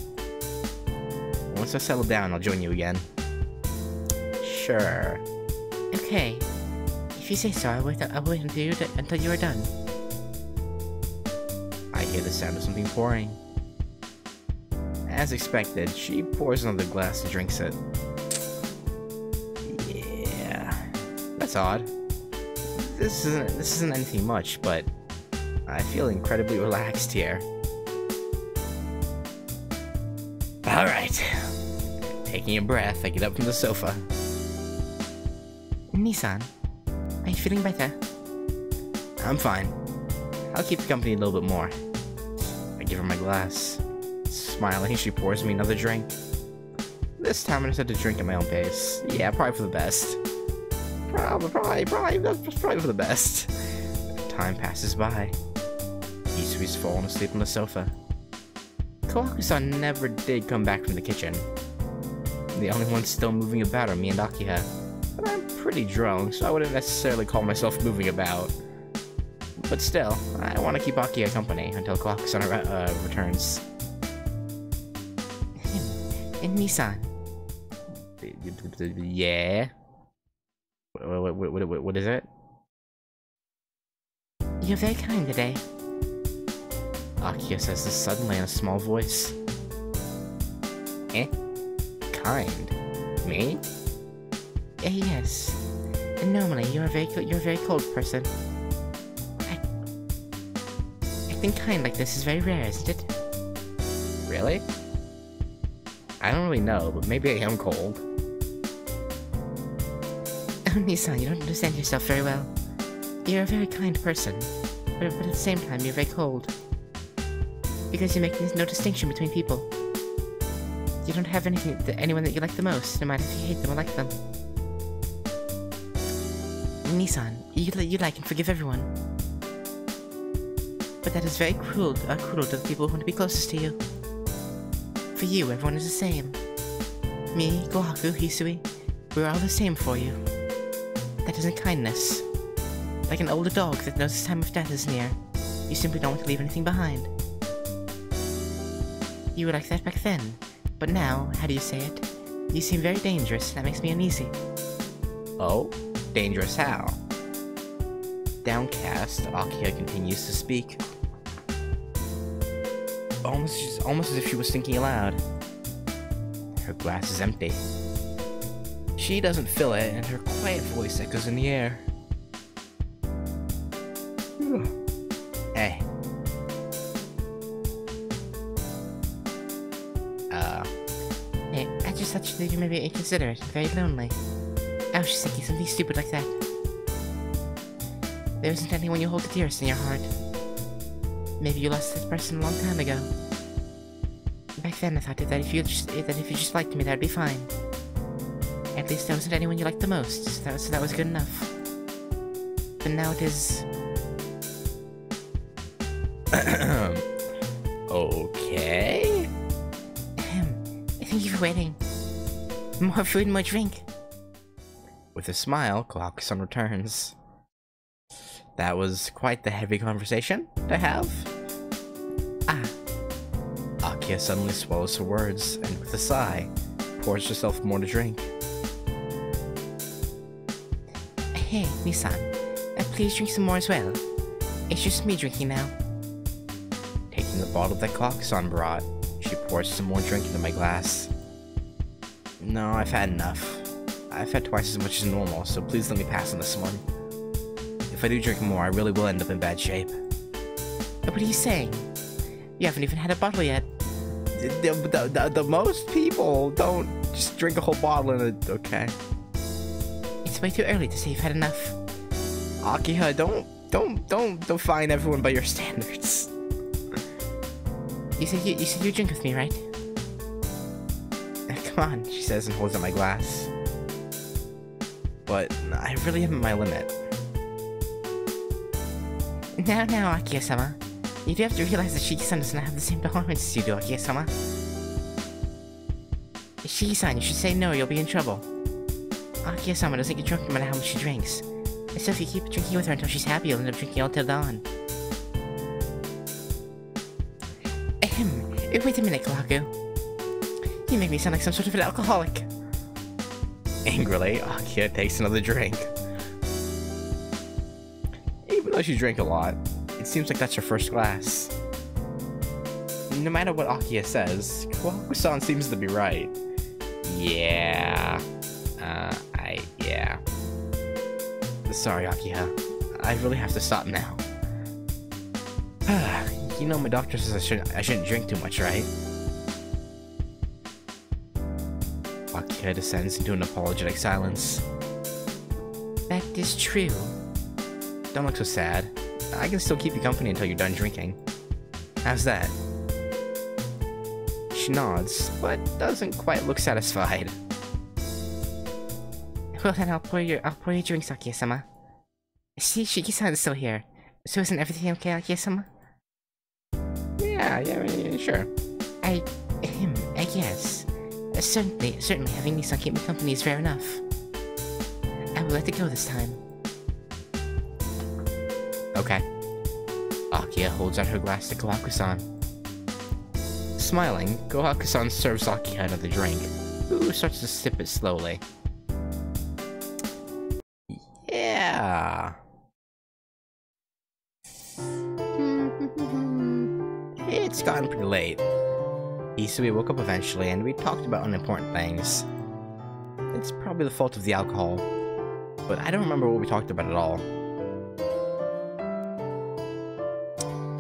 Once I settle down, I'll join you again. Sure. Okay. If you say so, I'll wait until you are done. I hear the sound of something pouring. As expected, she pours another glass and drinks it. Yeah, that's odd. This isn't anything much, but I feel incredibly relaxed here. Alright. Taking a breath, I get up from the sofa. Nissan, are you feeling better? I'm fine. I'll keep you company a little bit more. I give her my glass. Smiling, she pours me another drink. This time I just had to drink at my own pace. Yeah, probably for the best. Probably for the best. Time passes by. Isui's fallen asleep on the sofa. Kohaku-san never did come back from the kitchen. The only ones still moving about are me and Akiha. But I'm pretty drunk, so I wouldn't necessarily call myself moving about. But still, I want to keep Akiha company until Kohaku-san returns. And Nissan. Yeah? What is it? You're very kind today. Akiha says this suddenly in a small voice. Eh? Kind? Me? Yes. And normally you're a very cold person. Acting kind like this is very rare, isn't it? Really? I don't really know, but maybe I am cold. Oh, Nissan, you don't understand yourself very well. You're a very kind person, but at the same time you're very cold. Because you make no distinction between people. You don't have anyone that you like the most, no matter if you hate them or like them. Nissan, you like and forgive everyone. But that is very cruel to the people who want to be closest to you. For you, everyone is the same. Me, Kohaku, Hisui, we're all the same for you. That isn't kindness. Like an older dog that knows its time of death is near. You simply don't want to leave anything behind. You were like that back then, but now, how do you say it? You seem very dangerous, and that makes me uneasy. Oh? Dangerous how? Downcast, Akiha continues to speak. Almost as if she was thinking aloud. Her glass is empty. She doesn't fill it, and her quiet voice echoes in the air. Hey. Hey, I just thought you may be inconsiderate and very lonely. I was just thinking something stupid like that. There isn't anyone you hold the dearest in your heart. Maybe you lost that person a long time ago. Back then I thought that if you just liked me, that'd be fine. At least there wasn't anyone you liked the most, so that was good enough. But now it is... Okay. Thank you for waiting. More food, more drink. With a smile, Kohaku-san returns. That was quite the heavy conversation to have. Akiha suddenly swallows her words, and with a sigh, pours herself more to drink. Hey, Nissan, please drink some more as well. It's just me drinking now. Taking the bottle that Kohaku-san brought, she pours some more drink into my glass. No, I've had enough. I've had twice as much as normal, so please let me pass on this one. If I do drink more, I really will end up in bad shape. What are you saying? You haven't even had a bottle yet. The most people don't just drink a whole bottle in a... Okay. It's way too early to say you've had enough. Akiha, don't define everyone by your standards. You said you drink with me, right? Come on, she says and holds out my glass. But I really am at my limit. Now, Akiha-sama. You do have to realize that Shiki-san does not have the same tolerance as you do, Akiha-sama. Shiki-san, you should say no or you'll be in trouble. Akiha-sama doesn't get drunk no matter how much she drinks. So if you keep drinking with her until she's happy, you'll end up drinking all till dawn. Wait a minute, Kohaku. You make me sound like some sort of an alcoholic. Angrily, Akiha takes another drink. Even though she drank a lot, it seems like that's her first glass. No matter what Akiha says, Kohaku-san seems to be right. Yeah. Yeah. Sorry, Akiha. I really have to stop now. You know my doctor says I shouldn't drink too much, right? Akiha descends into an apologetic silence. That is true. Don't look so sad. I can still keep you company until you're done drinking. How's that? She nods, but doesn't quite look satisfied. Well then, I'll pour your drinks, Akiha-sama. See, Shiki-san is still here. So isn't everything okay, Akiha-sama? Yeah, sure. I guess. Certainly having Nissan keep me company is fair enough. I will let it go this time. Okay. Akiha holds out her glass to Kohaku-san. Smiling, Kohaku-san serves Akiha another drink, who starts to sip it slowly. Yeah. It's gotten pretty late. Hisui woke up eventually, and we talked about unimportant things. It's probably the fault of the alcohol, but I don't remember what we talked about at all.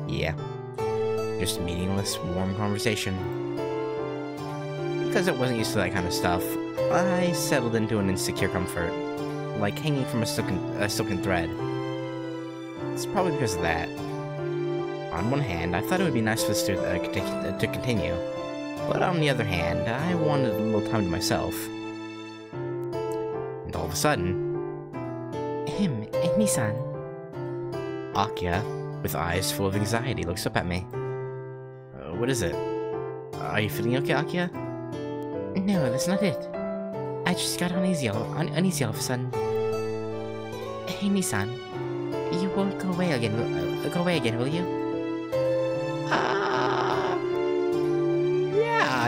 Yeah. Just meaningless, warm conversation. Because I wasn't used to that kind of stuff, I settled into an insecure comfort, like hanging from a silken thread. It's probably because of that. On one hand, I thought it would be nice for this to continue, but on the other hand, I wanted a little time to myself. And all of a sudden... Him, Nissan. Akio, with eyes full of anxiety, looks up at me. What is it? Are you feeling okay, Akio? No, that's not it. I just got uneasy all of a sudden. Hey, Nissan. You won't go away again, will you?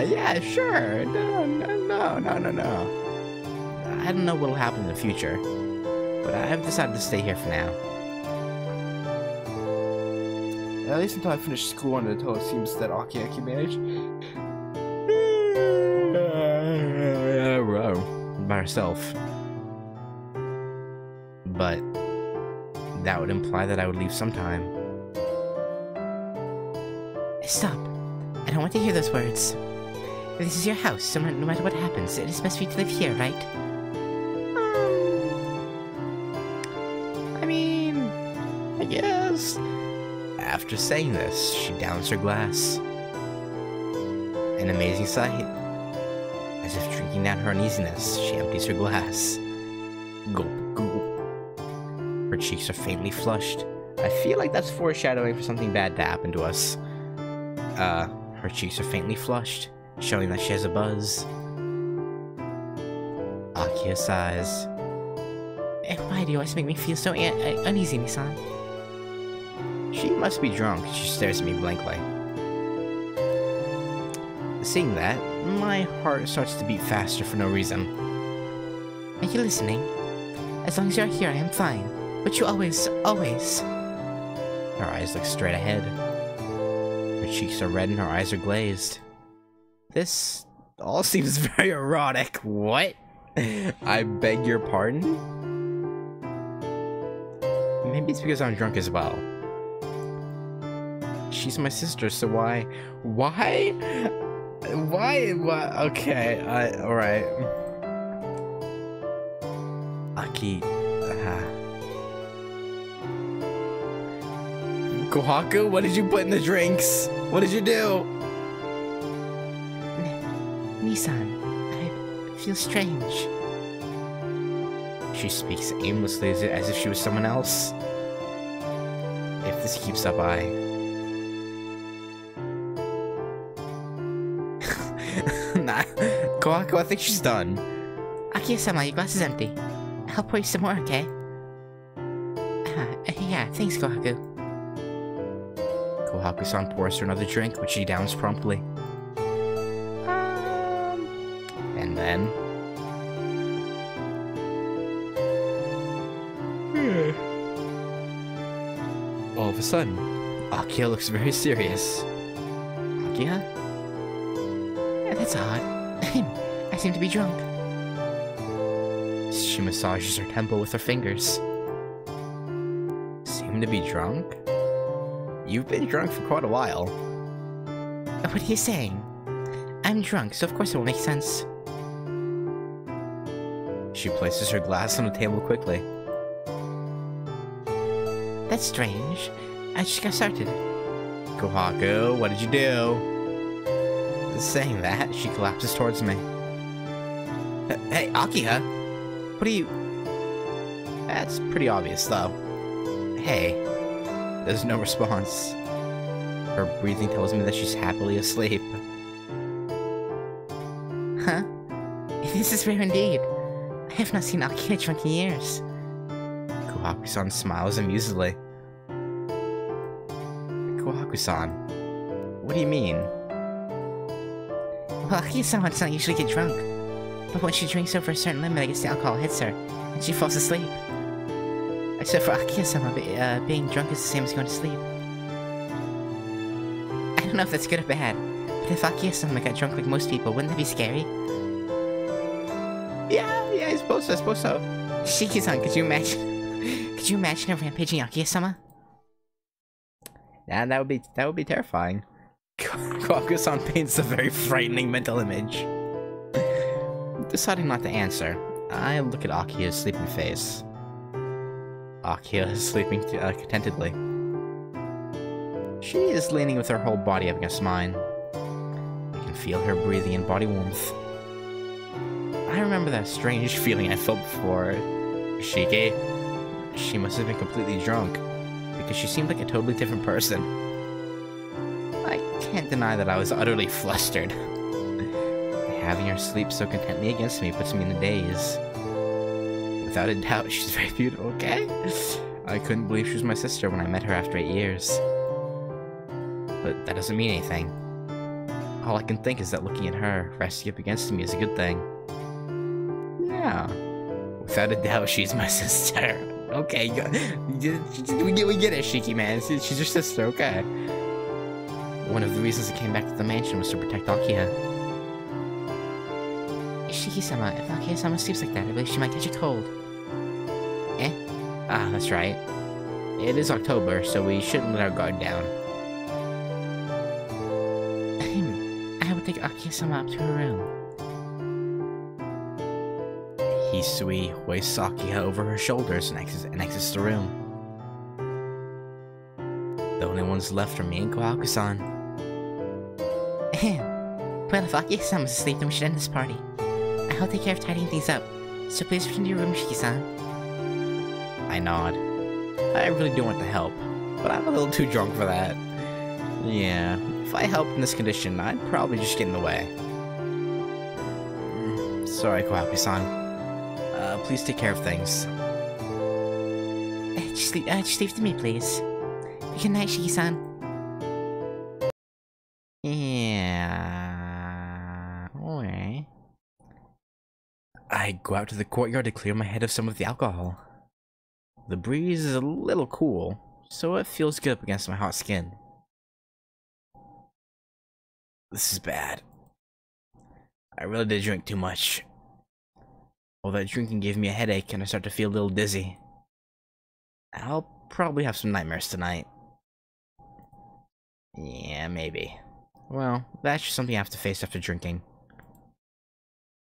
Yeah, sure. No. I don't know what'll happen in the future, but I've decided to stay here for now. At least until I finish school and until it seems that Akio can manage. By herself. But that would imply that I would leave sometime. Stop. I don't want to hear those words. This is your house, so no matter what happens, it is best for you to live here, right? I mean, I guess. After saying this, she downs her glass. An amazing sight. As if drinking down her uneasiness, she empties her glass. Gulp, gulp. Her cheeks are faintly flushed. I feel like that's foreshadowing for something bad to happen to us. Her cheeks are faintly flushed, showing that she has a buzz. Akio sighs. Why do you always make me feel so uneasy, Nissan? She must be drunk. She stares at me blankly. Seeing that, my heart starts to beat faster for no reason. Are you listening? As long as you're here, I am fine. But you always... Her eyes look straight ahead. Her cheeks are red and her eyes are glazed. This all seems very erotic. What? I beg your pardon? Maybe it's because I'm drunk as well. She's my sister, so why? Okay, alright. Aki... Kohaku, what did you put in the drinks? What did you do? Nissan, I feel strange. She speaks aimlessly as if she was someone else. If this keeps up, Nah, Kohaku, I think she's done. Akio-sama, your glass is empty. I'll pour you some more, okay? Yeah, thanks, Kohaku. Kohaku-san pours her another drink, which she downs promptly. And then... all of a sudden, Akio looks very serious. Akio? That's odd. I seem to be drunk. She massages her temple with her fingers. Seem to be drunk? You've been drunk for quite a while. What are you saying? I'm drunk, so of course it will make sense. She places her glass on the table quickly. That's strange. I just got started. Kohaku, what did you do? Saying that, she collapses towards me. Hey, Akio! What are you... That's pretty obvious, though. Hey. There's no response. Her breathing tells me that she's happily asleep. Huh? This is rare indeed. I have not seen Akio drunk in years. Kohaku-san smiles amusedly. Kohaku-san, what do you mean? Well, Akio-sama does not usually get drunk. But when she drinks over a certain limit, I guess the alcohol hits her, and she falls asleep. Except for Akio-sama, being drunk is the same as going to sleep. I don't know if that's good or bad, but if Akio-sama got drunk like most people, wouldn't that be scary? Yeah, I suppose so. Shiki-san, could you imagine a rampaging Akio-sama? Yeah, that would be terrifying. Kohaku-san paints a very frightening mental image. Deciding not to answer, I look at Akio's sleeping face. Akio is sleeping contentedly. She is leaning with her whole body up against mine. I can feel her breathing in body warmth. I remember that strange feeling I felt before. Shiki, She must have been completely drunk, because she seemed like a totally different person. I can't deny that I was utterly flustered. Having her sleep so contently against me puts me in a daze. Without a doubt, she's very beautiful, okay? I couldn't believe she was my sister when I met her after 8 years. But that doesn't mean anything. All I can think is that looking at her, resting up against me is a good thing. Yeah. Without a doubt, she's my sister. Okay, we get it, Shiki, man. She's your sister, okay. One of the reasons I came back to the mansion was to protect Akiha. Shiki-sama, if Akiha-sama sleeps like that, I believe she might catch a cold. Eh? Ah, that's right. It is October, so we shouldn't let our guard down. I will take Akiha-sama up to her room. Hisui hoists Akiha over her shoulders and exits the room. The only ones left are me and Kohaku-san. Well, if Akiha-sama's asleep, then we should end this party. I'll take care of tidying things up, so please return to your room, Shiki-san. I nod. I really do want to help, but I'm a little too drunk for that. Yeah, if I helped in this condition, I'd probably just get in the way. Sorry, Kohaku-san. Please take care of things. Just leave to me, please. Good night, Shiki-san. Yeah. Alright. I go out to the courtyard to clear my head of some of the alcohol. The breeze is a little cool, so it feels good up against my hot skin. This is bad. I really did drink too much. All that drinking gave me a headache and I start to feel a little dizzy. I'll probably have some nightmares tonight. Yeah, maybe. Well, that's just something I have to face after drinking.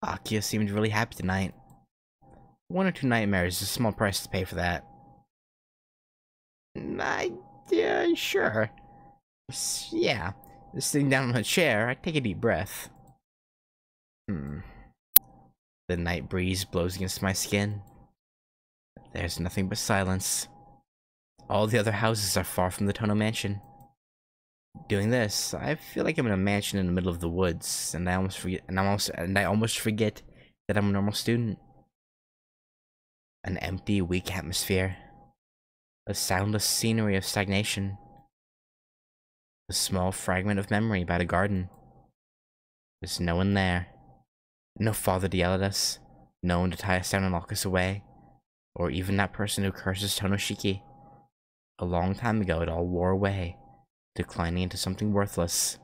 Akiha seemed really happy tonight. 1 or 2 nightmares is a small price to pay for that. Yeah, sure. Yeah. Sitting down on a chair, I take a deep breath. The night breeze blows against my skin. There's nothing but silence. All the other houses are far from the Tono mansion. Doing this, I feel like I'm in a mansion in the middle of the woods, and I almost forget that I'm a normal student. An empty, weak atmosphere. A soundless scenery of stagnation. A small fragment of memory about a garden. There's no one there. No father to yell at us. No one to tie us down and lock us away. Or even that person who curses Tonoshiki. A long time ago it all wore away, declining into something worthless.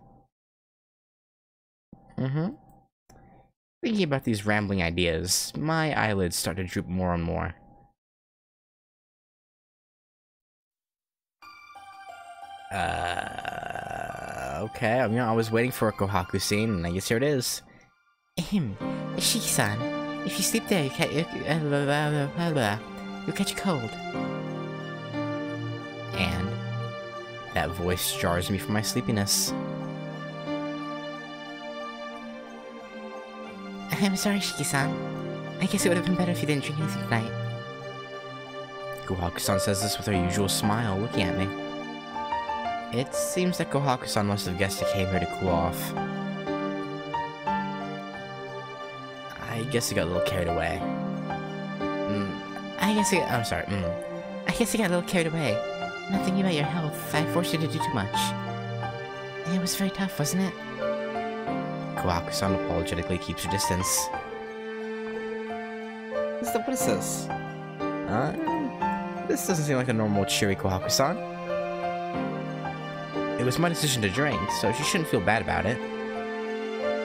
Thinking about these rambling ideas, my eyelids start to droop more and more. Okay, I was waiting for a Kohaku scene, and I guess here it is. Shiki-san, if you sleep there, you'll catch a cold. And that voice jars me from my sleepiness. I'm sorry, Shiki-san. I guess it would have been better if you didn't drink anything tonight. Kohaku-san says this with her usual smile, looking at me. It seems that Kohaku-san must have guessed I came here to cool off. I guess I got a little carried away. I guess I got a little carried away. Not thinking about your health, I forced you to do too much. It was very tough, wasn't it? Kohaku-san apologetically keeps her distance. What is this? This doesn't seem like a normal cheery Kohaku-san. It was my decision to drink, so she shouldn't feel bad about it.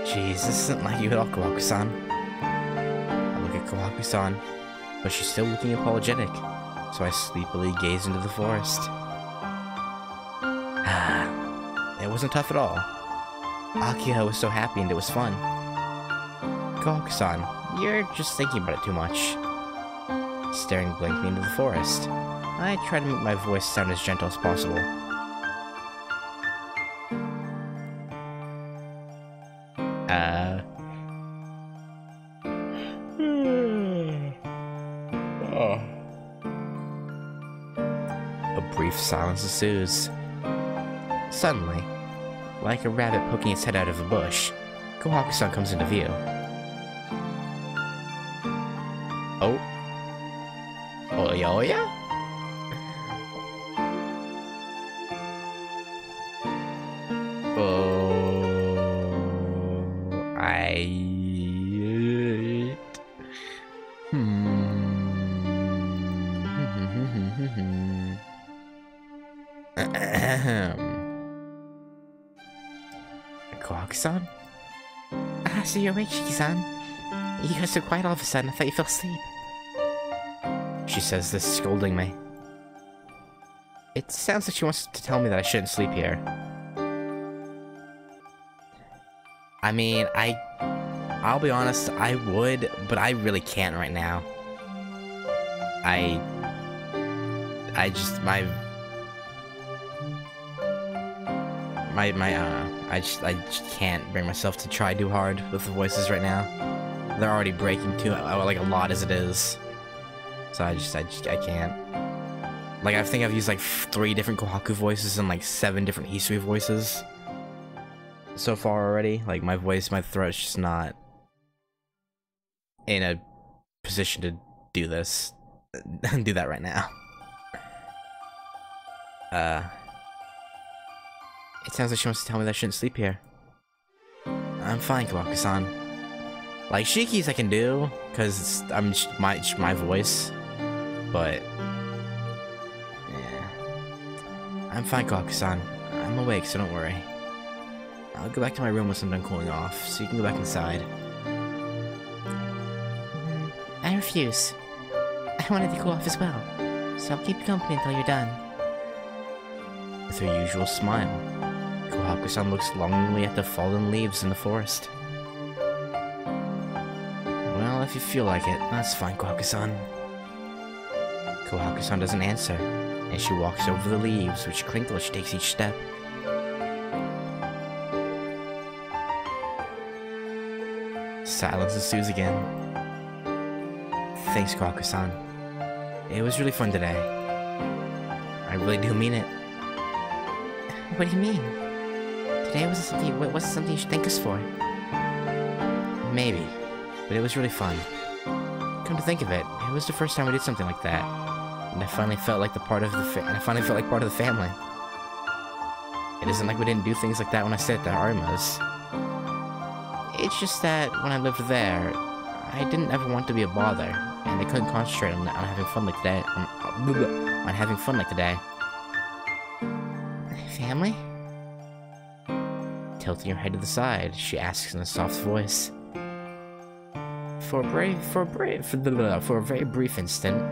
Jeez, this isn't like you at all, Kohaku-san. I look at Kohaku-san, but she's still looking apologetic, so I sleepily gaze into the forest. It wasn't tough at all. Akiha was so happy and it was fun. Kohaku-san, you're just thinking about it too much. Staring blankly into the forest, I try to make my voice sound as gentle as possible. brief silence ensues. Suddenly, like a rabbit poking its head out of a bush, Kohaku-san comes into view. Oh. Oh yeah? Kohaku-san? Ah, so you're awake, Shiki-san. You got so quiet all of a sudden, I thought you fell asleep. She says this, scolding me. It sounds like she wants to tell me that I shouldn't sleep here. I mean, I'll be honest, I would, but I really can't right now. I just can't bring myself to try too hard with the voices right now. They're already breaking too, like, a lot as it is. So I can't. Like, I think I've used like 3 different Kohaku voices and like 7 different Hisui voices so far already. Like, my throat's just not in a position to do this. Do that right now. It sounds like she wants to tell me that I shouldn't sleep here. I'm fine, Kohaku-san. Like, Shiki's I can do, because it's my voice. But yeah. I'm fine, Kohaku-san. I'm awake, so don't worry. I'll go back to my room once I'm done cooling off, so you can go back inside. I refuse. I wanted to cool off as well, so I'll keep you company until you're done. With her usual smile, Kohaku-san looks longingly at the fallen leaves in the forest. Well, if you feel like it, that's fine, Kohaku-san. Kohaku-san doesn't answer, and she walks over the leaves, which crinkle as she takes each step. Silence ensues again. Thanks, Kohaku-san. It was really fun today. I really do mean it. What do you mean? Today wasn't something you should thank us for. Maybe, but it was really fun. Come to think of it, it was the first time we did something like that, and I finally felt like part of the family. It isn't like we didn't do things like that when I stayed at the Arima's. It's just that when I lived there, I didn't ever want to be a bother, and I couldn't concentrate on having fun like today. On having fun like today. Family? Tilting her head to the side, she asks in a soft voice. For a very brief instant,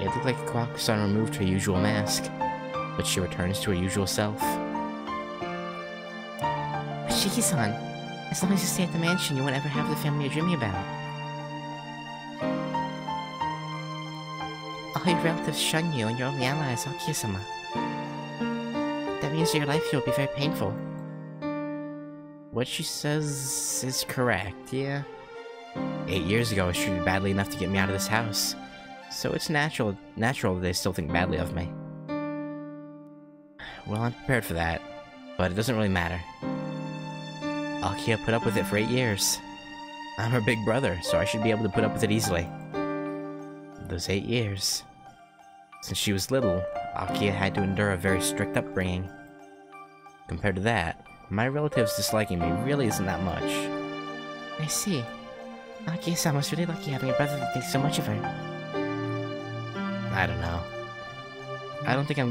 it looked like Kohaku-san removed her usual mask, but she returns to her usual self. But Shiki-san, as long as you stay at the mansion, you won't ever have the family you're dreaming about. All your relatives shun you, and your only ally is Akiya-sama. That means that your life here will be very painful. What she says is correct, yeah. 8 years ago, I was treated badly enough to get me out of this house, so it's natural that they still think badly of me. Well, I'm prepared for that, but it doesn't really matter. Akiya put up with it for 8 years. I'm her big brother, so I should be able to put up with it easily. Those 8 years. Since she was little, Akiya had to endure a very strict upbringing. Compared to that, my relatives disliking me really isn't that much. I see. Akiya-san was really lucky having a brother that thinks so much of her. I don't know. I don't think I'm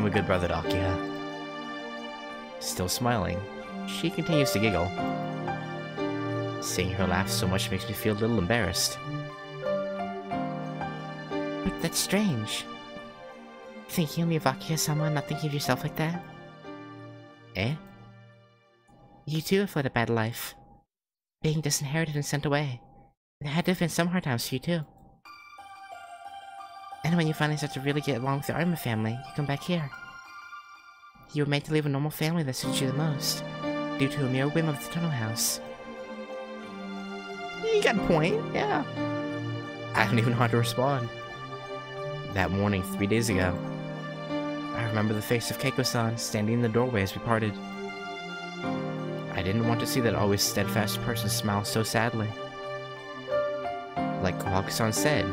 a good brother to Akiya. Still smiling, she continues to giggle. Seeing her laugh so much makes me feel a little embarrassed. But that's strange. Thinking only of Akiya-sama, not thinking of yourself like that? Eh? You too have led a bad life. Being disinherited and sent away. There had to have been some hard times for you too. And when you finally start to really get along with the Arima family, you come back here. You were made to leave a normal family that suits you the most, due to a mere whim of the tunnel house. You got a point, yeah. I don't even know how to respond. That morning, 3 days ago, I remember the face of Keiko-san standing in the doorway as we parted. I didn't want to see that always steadfast person smile so sadly. Like Kohaku-san said,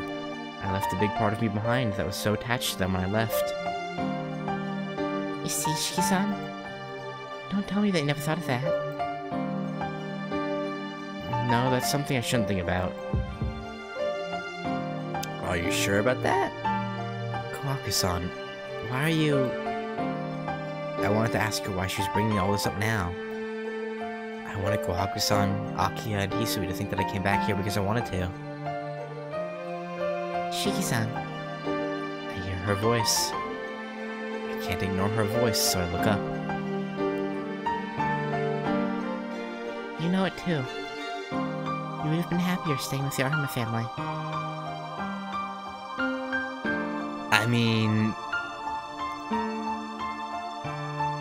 I left a big part of me behind that was so attached to them when I left. You see, Shiki-san? Don't tell me that you never thought of that. No, that's something I shouldn't think about. Are you sure about that? Kohaku-san, why are you... I wanted to ask her why she was bringing all this up now. I wanted Kohaku-san, Akiya, and Hisui to think that I came back here because I wanted to. Shiki-san. I hear her voice. I can't ignore her voice, so I look up. You know it too. You would have been happier staying with the Arima family. I mean...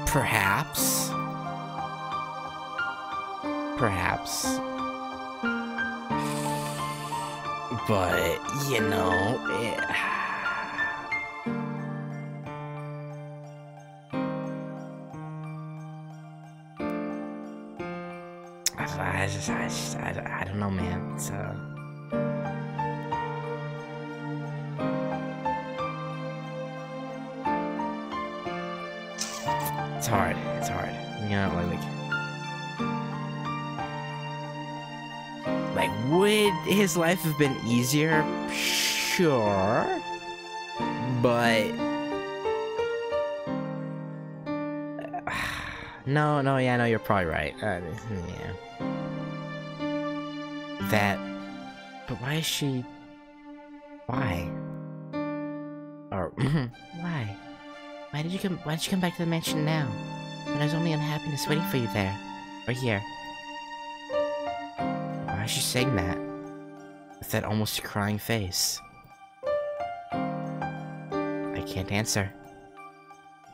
Perhaps. Perhaps. But, you know... I don't know, man. It's, It's hard. It's hard. You know, like, would his life have been easier? Sure. But... No, you're probably right. Yeah. But why is she... Why? Or... Why? Why did you come back to the mansion now? When I was only unhappiness waiting for you there. Or here. Why is she saying that? With that almost crying face. I can't answer.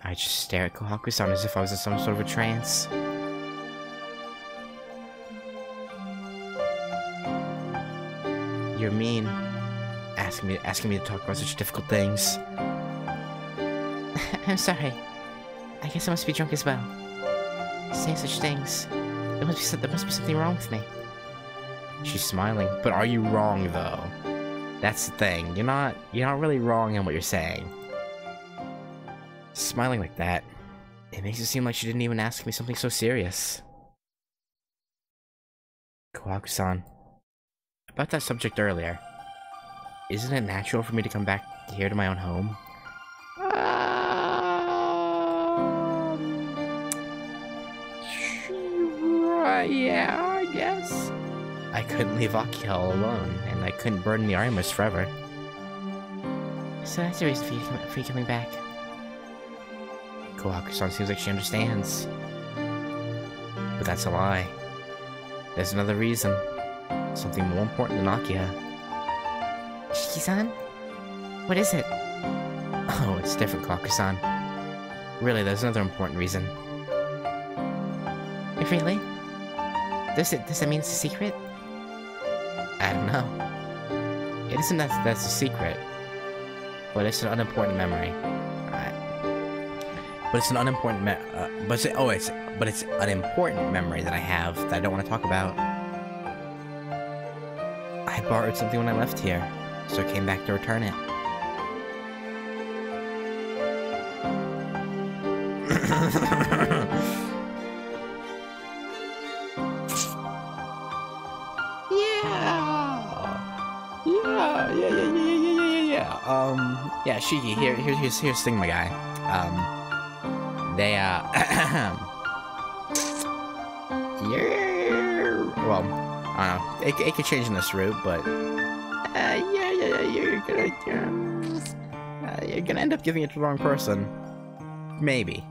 I just stare at Kohaku-san as if I was in some sort of a trance. You're mean. Asking me to talk about such difficult things. I'm sorry. I guess I must be drunk as well. Saying such things. There must be something wrong with me. She's smiling. But are you wrong, though? That's the thing. You're not really wrong in what you're saying. Smiling like that, it makes it seem like she didn't even ask me something so serious. Kohaku-san, about that subject earlier, isn't it natural for me to come back here to my own home? Yeah, I guess. I couldn't leave Aki all alone, and I couldn't burden the Arimas forever. So that's the reason for you coming back. Kohaku-san seems like she understands. But that's a lie. There's another reason. Something more important than Akiya. Shiki-san? What is it? Oh, it's different, Kohaku-san. Really, there's another important reason. Really? Does that mean it's a secret? I don't know. It isn't that's a secret. But it's an unimportant memory. But it's an unimportant but it's an important memory that I have that I don't want to talk about. I borrowed something when I left here, so I came back to return it. Yeah, Shiki, here's the thing, my guy. Well, I don't know. It could change in this route, but you're gonna end up giving it to the wrong person. Maybe.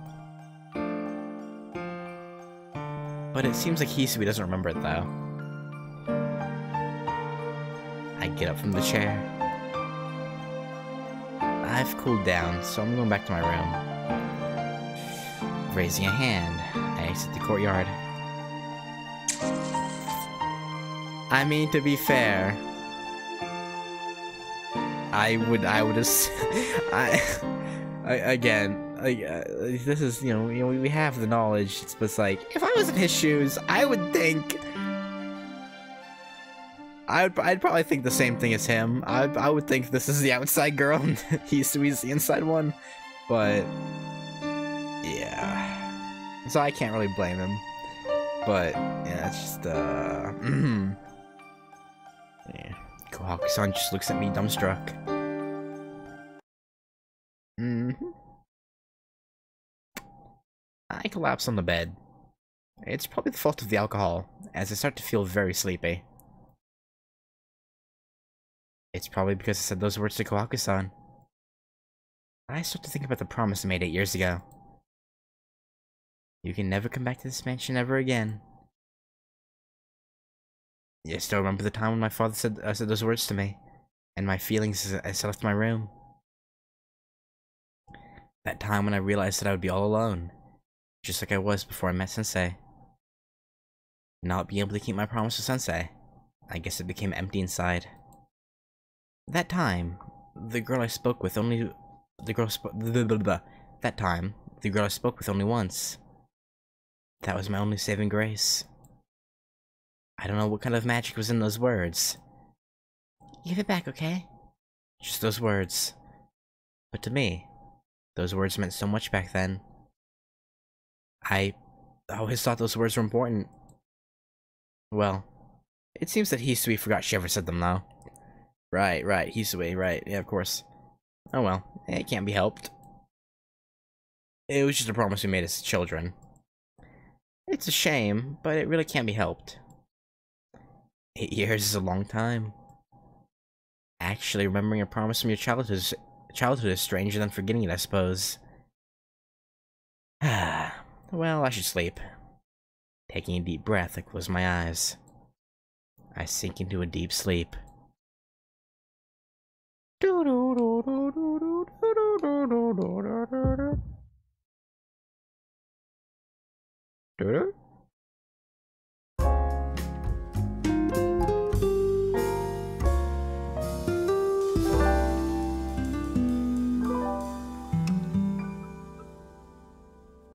But it seems like Hisui doesn't remember it, though. I get up from the chair. I've cooled down, so I'm going back to my room. Raising a hand, I exit the courtyard. I mean, to be fair, again, like, this is, we have the knowledge, but it's like, if I was in his shoes, I would think... I'd probably think the same thing as him. I would think this is the outside girl and Hisui's the inside one, but... yeah. So I can't really blame him. But, yeah, it's just, yeah. Kohaku-san just looks at me dumbstruck. I collapse on the bed. It's probably the fault of the alcohol, as I start to feel very sleepy. It's probably because I said those words to Kohaku-san. I start to think about the promise I made 8 years ago. You can never come back to this mansion ever again. You still remember the time when my father said those words to me, and my feelings as I left my room? That time when I realized that I would be all alone, just like I was before I met Sensei. Not being able to keep my promise to Sensei, I guess it became empty inside. That time, the girl I spoke with only once. That was my only saving grace. I don't know what kind of magic was in those words. Give it back, okay? Just those words. But to me, those words meant so much back then. I always thought those words were important. Well, it seems that Hisui forgot she ever said them now. Right, Hisui, right, yeah, of course. Oh well, it can't be helped. It was just a promise we made as children. It's a shame, but it really can't be helped. 8 years is a long time. Actually, remembering a promise from your childhood is stranger than forgetting it, I suppose. Well, I should sleep. Taking a deep breath, I close my eyes. I sink into a deep sleep.